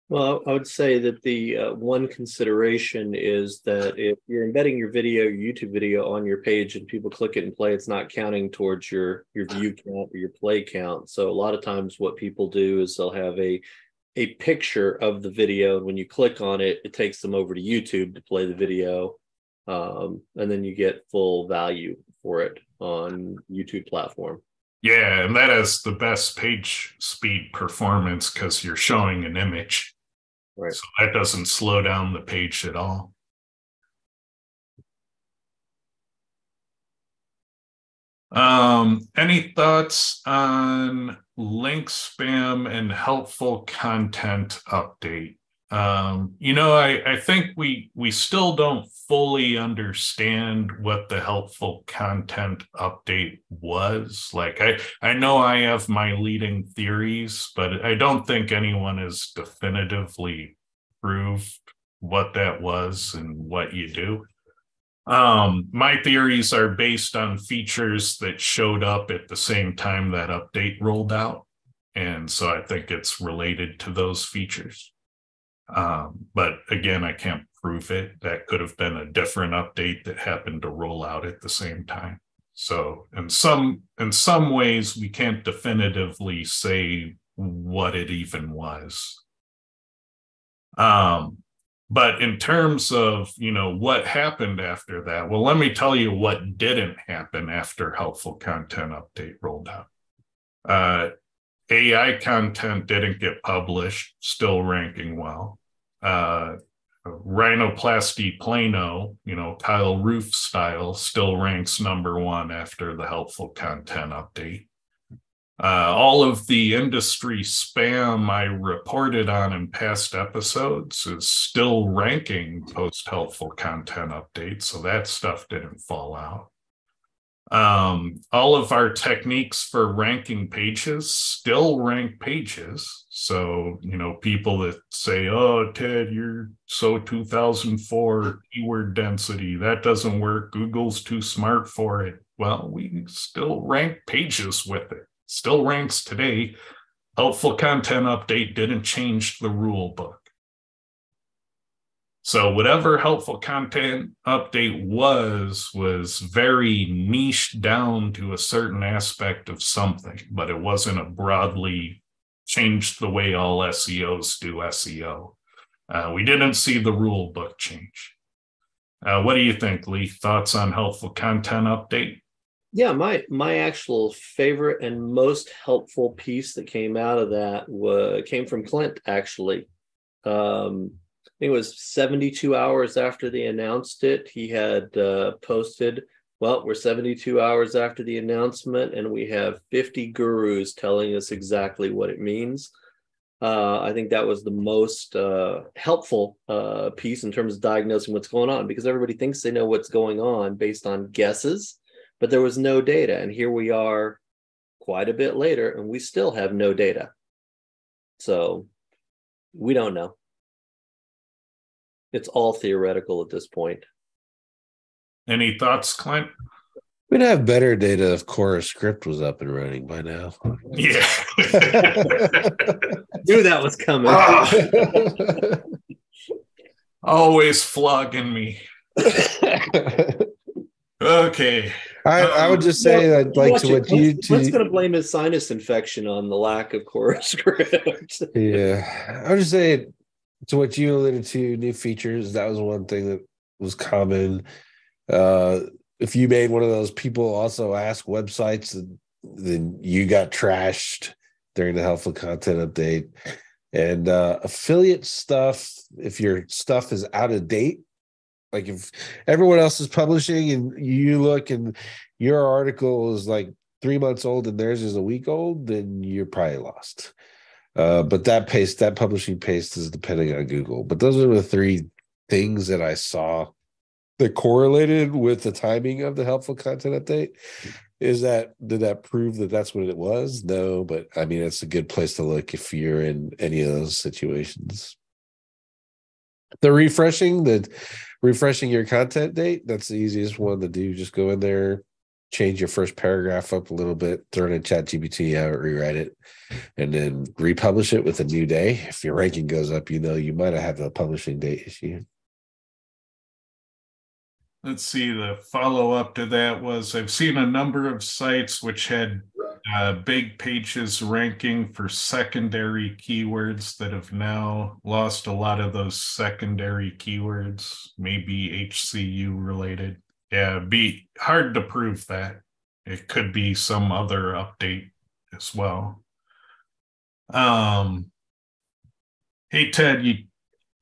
Well, I would say that the one consideration is that if you're embedding your video, your YouTube video on your page and people click it and play, it's not counting towards your view count or your play count. So a lot of times what people do is they'll have a picture of the video, and when you click on it, it takes them over to YouTube to play the video, and then you get full value for it on YouTube platform. Yeah, and that has the best page speed performance because you're showing an image. Right. So that doesn't slow down the page at all. Any thoughts on link spam and helpful content update? I think we still don't fully understand what the helpful content update was. Like I know I have my leading theories, but I don't think anyone has definitively proved what that was and what you do. My theories are based on features that showed up at the same time that update rolled out. And so I think it's related to those features. But again, I can't prove it. That could have been a different update that happened to roll out at the same time. So in some ways, we can't definitively say what it even was. But in terms of, what happened after that, well, let me tell you what didn't happen after helpful content update rolled out. AI content didn't get published, still ranking well. Rhinoplasty Plano, Kyle Roof style, still ranks #1 after the helpful content update. All of the industry spam I reported on in past episodes is still ranking post helpful content update, so that stuff didn't fall out. All of our techniques for ranking pages still rank pages. So, people that say, oh, Ted, you're so 2004 keyword density, that doesn't work. Google's too smart for it. Well, we still rank pages with it. Still ranks today. Helpful content update didn't change the rule book. So whatever helpful content update was very niche down to a certain aspect of something, but it wasn't a broadly changed the way all SEOs do SEO. We didn't see the rule book change. What do you think, Lee? Thoughts on helpful content update? Yeah, my actual favorite and most helpful piece that came out of that came from Clint, actually. I think it was 72 hours after they announced it. He had posted, well, we're 72 hours after the announcement, and we have 50 gurus telling us exactly what it means. I think that was the most helpful piece in terms of diagnosing what's going on, because everybody thinks they know what's going on based on guesses, but there was no data. And here we are quite a bit later, and we still have no data. So we don't know. It's all theoretical at this point. Any thoughts, Clint? We'd have better data if Core Script was up and running by now. Yeah. Knew that was coming. Always flogging me. Okay. I would just say I'd like to what you two. Clint's going to blame his sinus infection on the lack of Core Script. Yeah. I would just say to what you alluded to, new features. That was one thing that was common. If you made one of those people also ask websites, then you got trashed during the helpful content update. And affiliate stuff, if your stuff is out of date, like if everyone else is publishing and you look and your article is like 3 months old and theirs is a week old, then you're probably lost. But that publishing pace is depending on Google. But those are the three things that I saw that correlated with the timing of the helpful content update. Did that prove that that's what it was? No, but I mean, it's a good place to look if you're in any of those situations. Refreshing your content date, that's the easiest one to do. Just go in there, change your first paragraph up a little bit, throw it in ChatGPT, have it rewrite it, and then republish it with a new day. If your ranking goes up, you might have a publishing date issue. Let's see, the follow-up to that was I've seen a number of sites which had big pages ranking for secondary keywords that have now lost a lot of those secondary keywords, maybe HCU related. Yeah, it'd be hard to prove that. It could be some other update as well. Hey, Ted,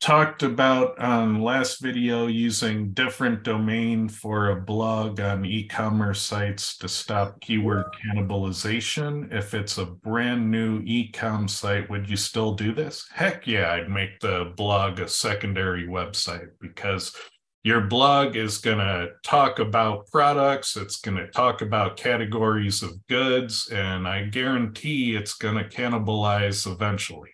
talked about on last video using different domain for a blog on e-commerce sites to stop keyword cannibalization. If it's a brand new e-com site, would you still do this? Heck yeah, I'd make the blog a secondary website, because your blog is going to talk about products, it's going to talk about categories of goods, and I guarantee it's going to cannibalize eventually.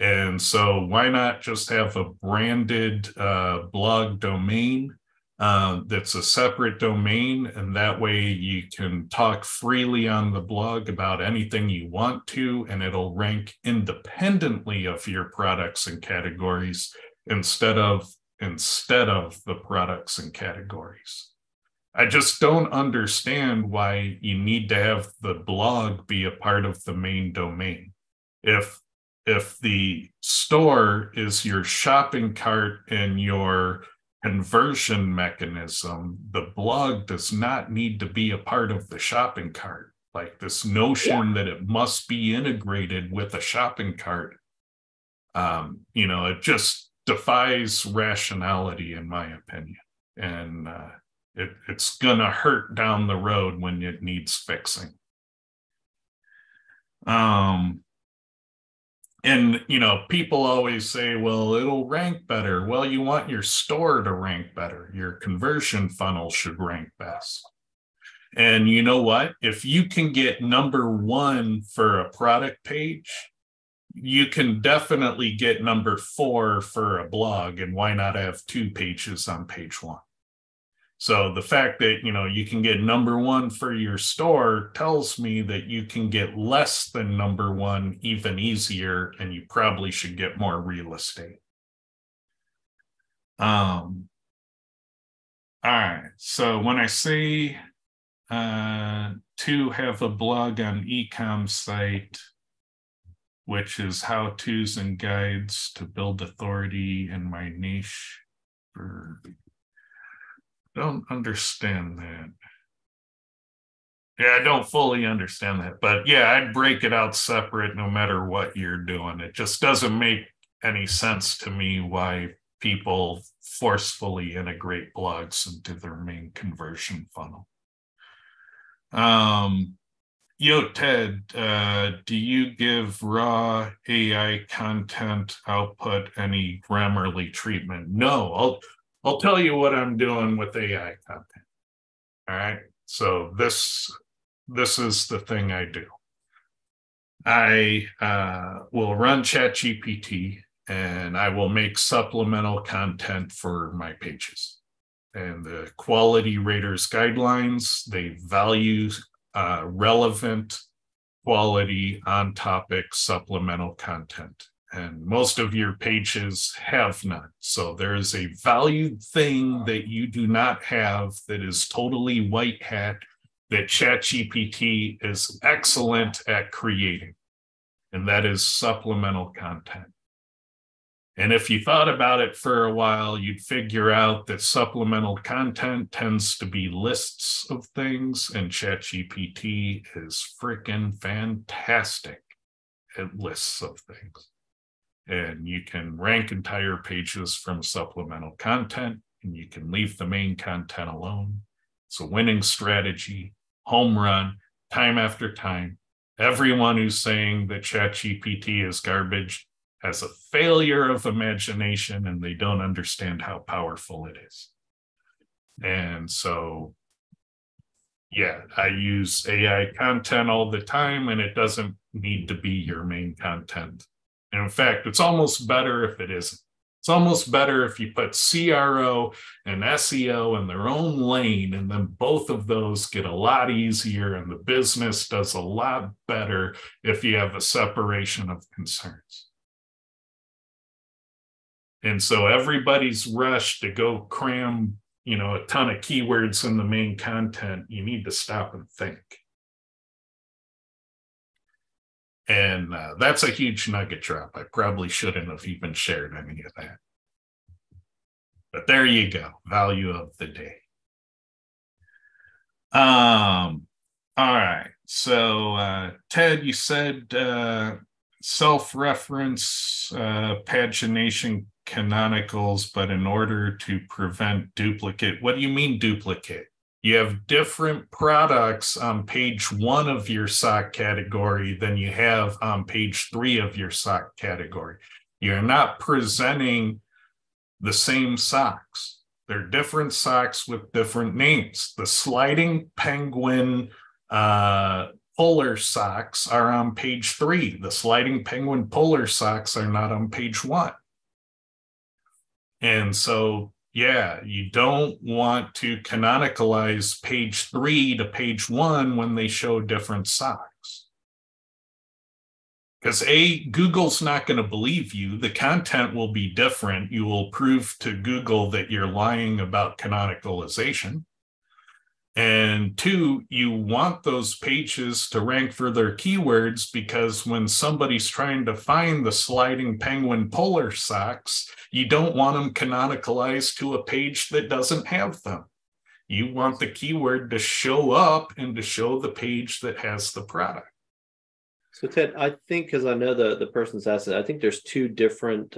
And so why not just have a branded blog domain that's a separate domain, and that way you can talk freely on the blog about anything you want to, and it'll rank independently of your products and categories instead of the products and categories. I just don't understand why you need to have the blog be a part of the main domain. If the store is your shopping cart and your conversion mechanism, the blog does not need to be a part of the shopping cart. Like this notion that it must be integrated with a shopping cart, it just defies rationality, in my opinion. And it's gonna hurt down the road when it needs fixing. And, people always say, well, it'll rank better. Well, you want your store to rank better. Your conversion funnel should rank best. And you know what? If you can get number 1 for a product page, you can definitely get number 4 for a blog. And why not have 2 pages on page 1? So the fact that, you can get number 1 for your store tells me that you can get less than number 1 even easier, and you probably should get more real estate. All right. So when I say to have a blog on e-com site, which is how-tos and guides to build authority in my niche, don't understand that. Yeah, I don't fully understand that. But yeah, I'd break it out separate no matter what you're doing. It just doesn't make any sense to me why people forcefully integrate blogs into their main conversion funnel. Ted, do you give raw AI content output any Grammarly treatment? No, I'll tell you what I'm doing with AI content. All right. So this is the thing I do. I will run ChatGPT, and I will make supplemental content for my pages. And the quality raters guidelines, they value relevant, quality, on topic supplemental content. And most of your pages have none. So there is a valued thing that you do not have that is totally white hat that ChatGPT is excellent at creating. And that is supplemental content. And if you thought about it for a while, you'd figure out that supplemental content tends to be lists of things, and ChatGPT is freaking fantastic at lists of things. And you can rank entire pages from supplemental content, and you can leave the main content alone. It's a winning strategy, home run, time after time. Everyone who's saying that ChatGPT is garbage has a failure of imagination, and they don't understand how powerful it is. And so, yeah, I use AI content all the time, and it doesn't need to be your main content. And in fact, it's almost better if it isn't. It's almost better if you put CRO and SEO in their own lane, and then both of those get a lot easier, and the business does a lot better if you have a separation of concerns. And so everybody's rushed to go cram, a ton of keywords in the main content. You need to stop and think. And that's a huge nugget drop. I probably shouldn't have even shared any of that. But there you go. Value of the day. All right. So, Ted, you said self-reference pagination canonicals, but in order to prevent duplicate. What do you mean duplicate? You have different products on page 1 of your SOC category than you have on page 3 of your SOC category. You're not presenting the same socks. They're different socks with different names. The sliding penguin polar socks are on page 3. The sliding penguin polar socks are not on page 1. And so, yeah, you don't want to canonicalize page 3 to page 1 when they show different socks. Because Google's not going to believe you. The content will be different. You will prove to Google that you're lying about canonicalization. And 2, you want those pages to rank for their keywords, because when somebody's trying to find the sliding penguin polar socks, you don't want them canonicalized to a page that doesn't have them. You want the keyword to show up and to show the page that has the product. So Ted, I think, because I know the person's asked it, I think there's 2 different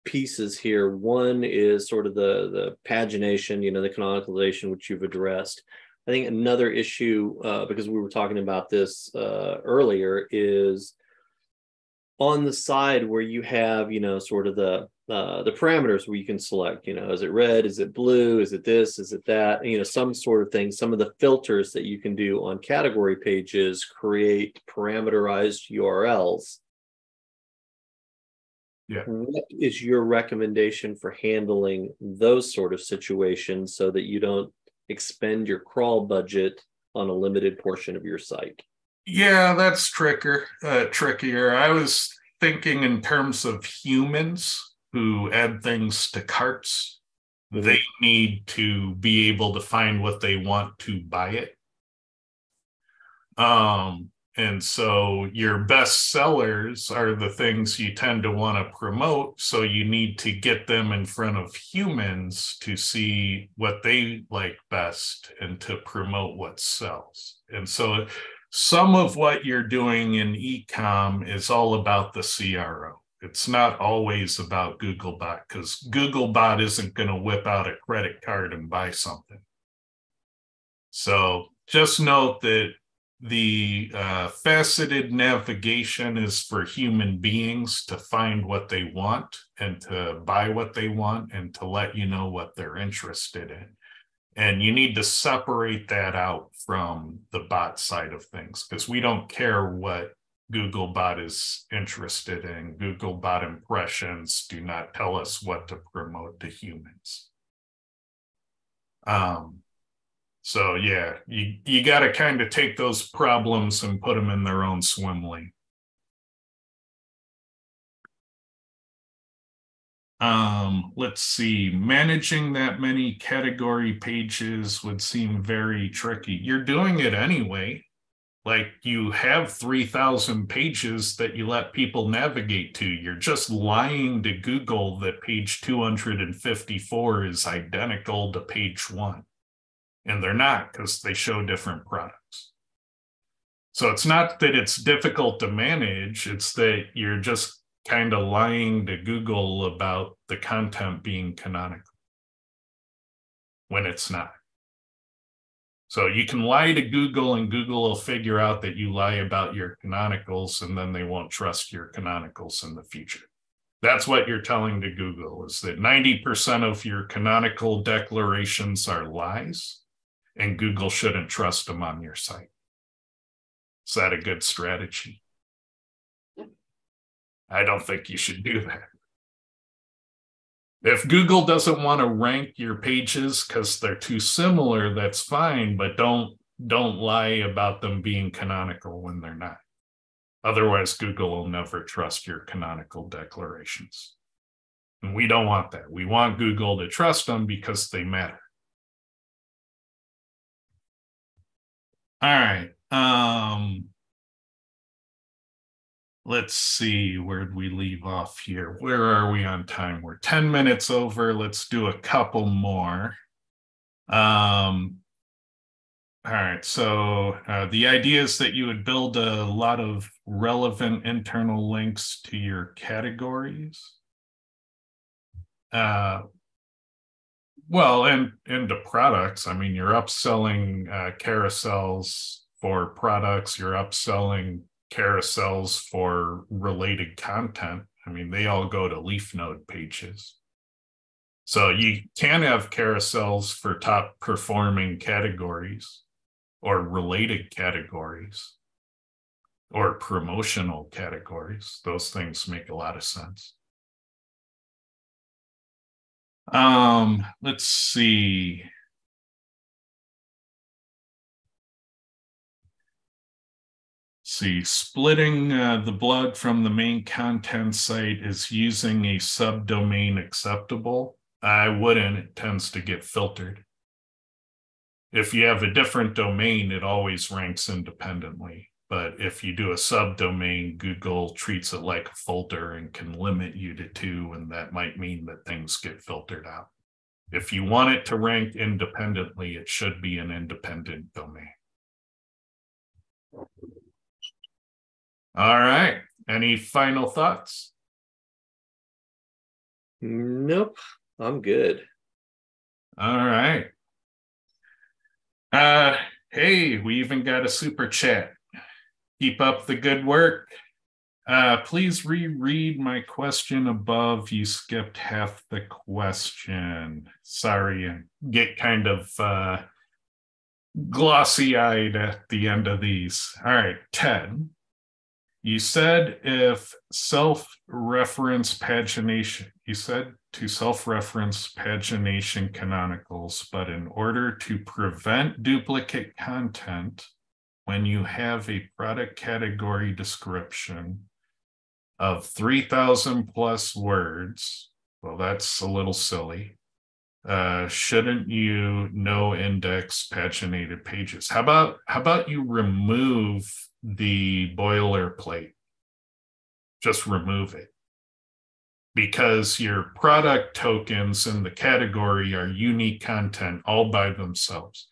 pieces here. One is sort of the pagination, the canonicalization, which you've addressed. I think another issue, because we were talking about this earlier, is on the side where you have, sort of the parameters where you can select, is it red, is it blue, is it this, is it that, some sort of thing. Some of the filters that you can do on category pages create parameterized URLs. Yeah. What is your recommendation for handling those sort of situations so that you don't expend your crawl budget on a limited portion of your site? Yeah, that's trickier. I was thinking in terms of humans who add things to carts. Mm-hmm. They need to be able to find what they want to buy it. And so your best sellers are the things you tend to want to promote. So you need to get them in front of humans to see what they like best and to promote what sells. And so some of what you're doing in e-com is all about the CRO. It's not always about Googlebot, because Googlebot isn't going to whip out a credit card and buy something. So just note that the faceted navigation is for human beings to find what they want and to buy what they want and to let you know what they're interested in. And you need to separate that out from the bot side of things, because we don't care what Googlebot is interested in. Googlebot impressions do not tell us what to promote to humans. So yeah, you got to kind of take those problems and put them in their own swim lane. Let's see, managing that many category pages would seem very tricky. You're doing it anyway. Like, you have 3,000 pages that you let people navigate to. You're just lying to Google that page 254 is identical to page 1. And they're not, because they show different products. So it's not that it's difficult to manage, it's that you're just kind of lying to Google about the content being canonical when it's not. So you can lie to Google and Google will figure out that you lie about your canonicals, and then they won't trust your canonicals in the future. That's what you're telling to Google, is that 90% of your canonical declarations are lies, and Google shouldn't trust them on your site. Is that a good strategy? I don't think you should do that. If Google doesn't want to rank your pages because they're too similar, that's fine, but don't lie about them being canonical when they're not. Otherwise, Google will never trust your canonical declarations. And we don't want that. We want Google to trust them because they matter. All right. Let's see, where'd we leave off here? Where are we on time? We're 10 minutes over. Let's do a couple more. All right, so the idea is that you would build a lot of relevant internal links to your categories. Well, and into products, I mean, you're upselling carousels for products, you're upselling carousels for related content. I mean, they all go to leaf node pages. So you can have carousels for top performing categories or related categories or promotional categories. Those things make a lot of sense. Let's see. Splitting the blog from the main content site is using a subdomain acceptable? I wouldn't. It tends to get filtered. If you have a different domain, it always ranks independently. But if you do a subdomain, Google treats it like a folder and can limit you to 2, and that might mean that things get filtered out. If you want it to rank independently, it should be an independent domain. All right. Any final thoughts? Nope. I'm good. All right. Hey, we even got a super chat. Keep up the good work. Please reread my question above. You skipped half the question. Sorry, I get kind of glossy-eyed at the end of these. All right, Ted. You said if self-reference pagination, you said to self-reference pagination canonicals, but in order to prevent duplicate content, when you have a product category description of 3,000 plus words, well, that's a little silly. Shouldn't you no index paginated pages? How about you remove the boilerplate? Just remove it. Because your product tokens in the category are unique content all by themselves.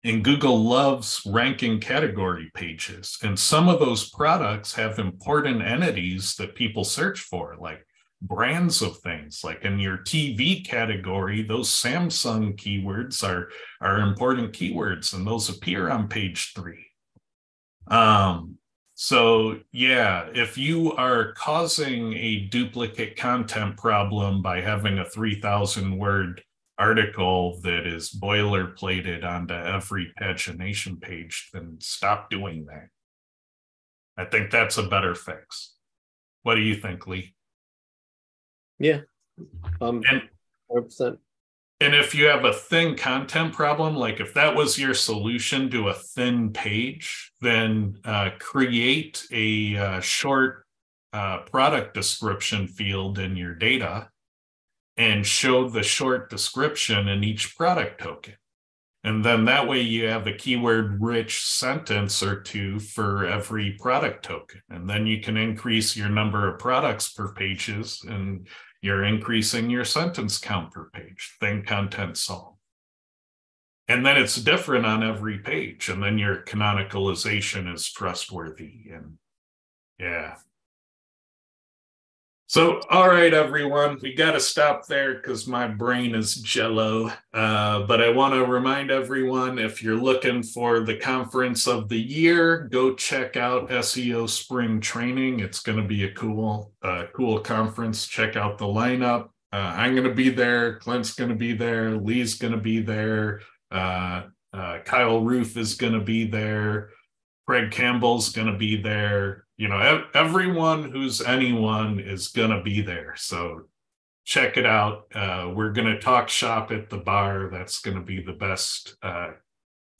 And Google loves ranking category pages. And some of those products have important entities that people search for, like brands of things. Like in your TV category, those Samsung keywords are important keywords, and those appear on page 3. So yeah, if you are causing a duplicate content problem by having a 3,000 word article that is boilerplated onto every pagination page, then stop doing that. I think that's a better fix. What do you think, Lee? Yeah. And 100%. And if you have a thin content problem, like if that was your solution to a thin page, then create a short product description field in your data and show the short description in each product token. And then that way you have a keyword rich sentence or 2 for every product token. And then you can increase your number of products per pages, and you're increasing your sentence count per page. Thin content solved. And then it's different on every page. And then your canonicalization is trustworthy. And yeah. So, all right, everyone, we got to stop there because my brain is jello. But I want to remind everyone, if you're looking for the conference of the year, go check out SEO Spring Training. It's going to be a cool conference. Check out the lineup. I'm going to be there. Clint's going to be there. Lee's going to be there. Kyle Roof is going to be there. Craig Campbell's going to be there. You know, everyone who's anyone is going to be there. So check it out. We're going to talk shop at the bar. That's going to be the best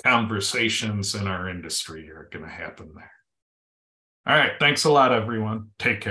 conversations in our industry are going to happen there. All right. Thanks a lot, everyone. Take care.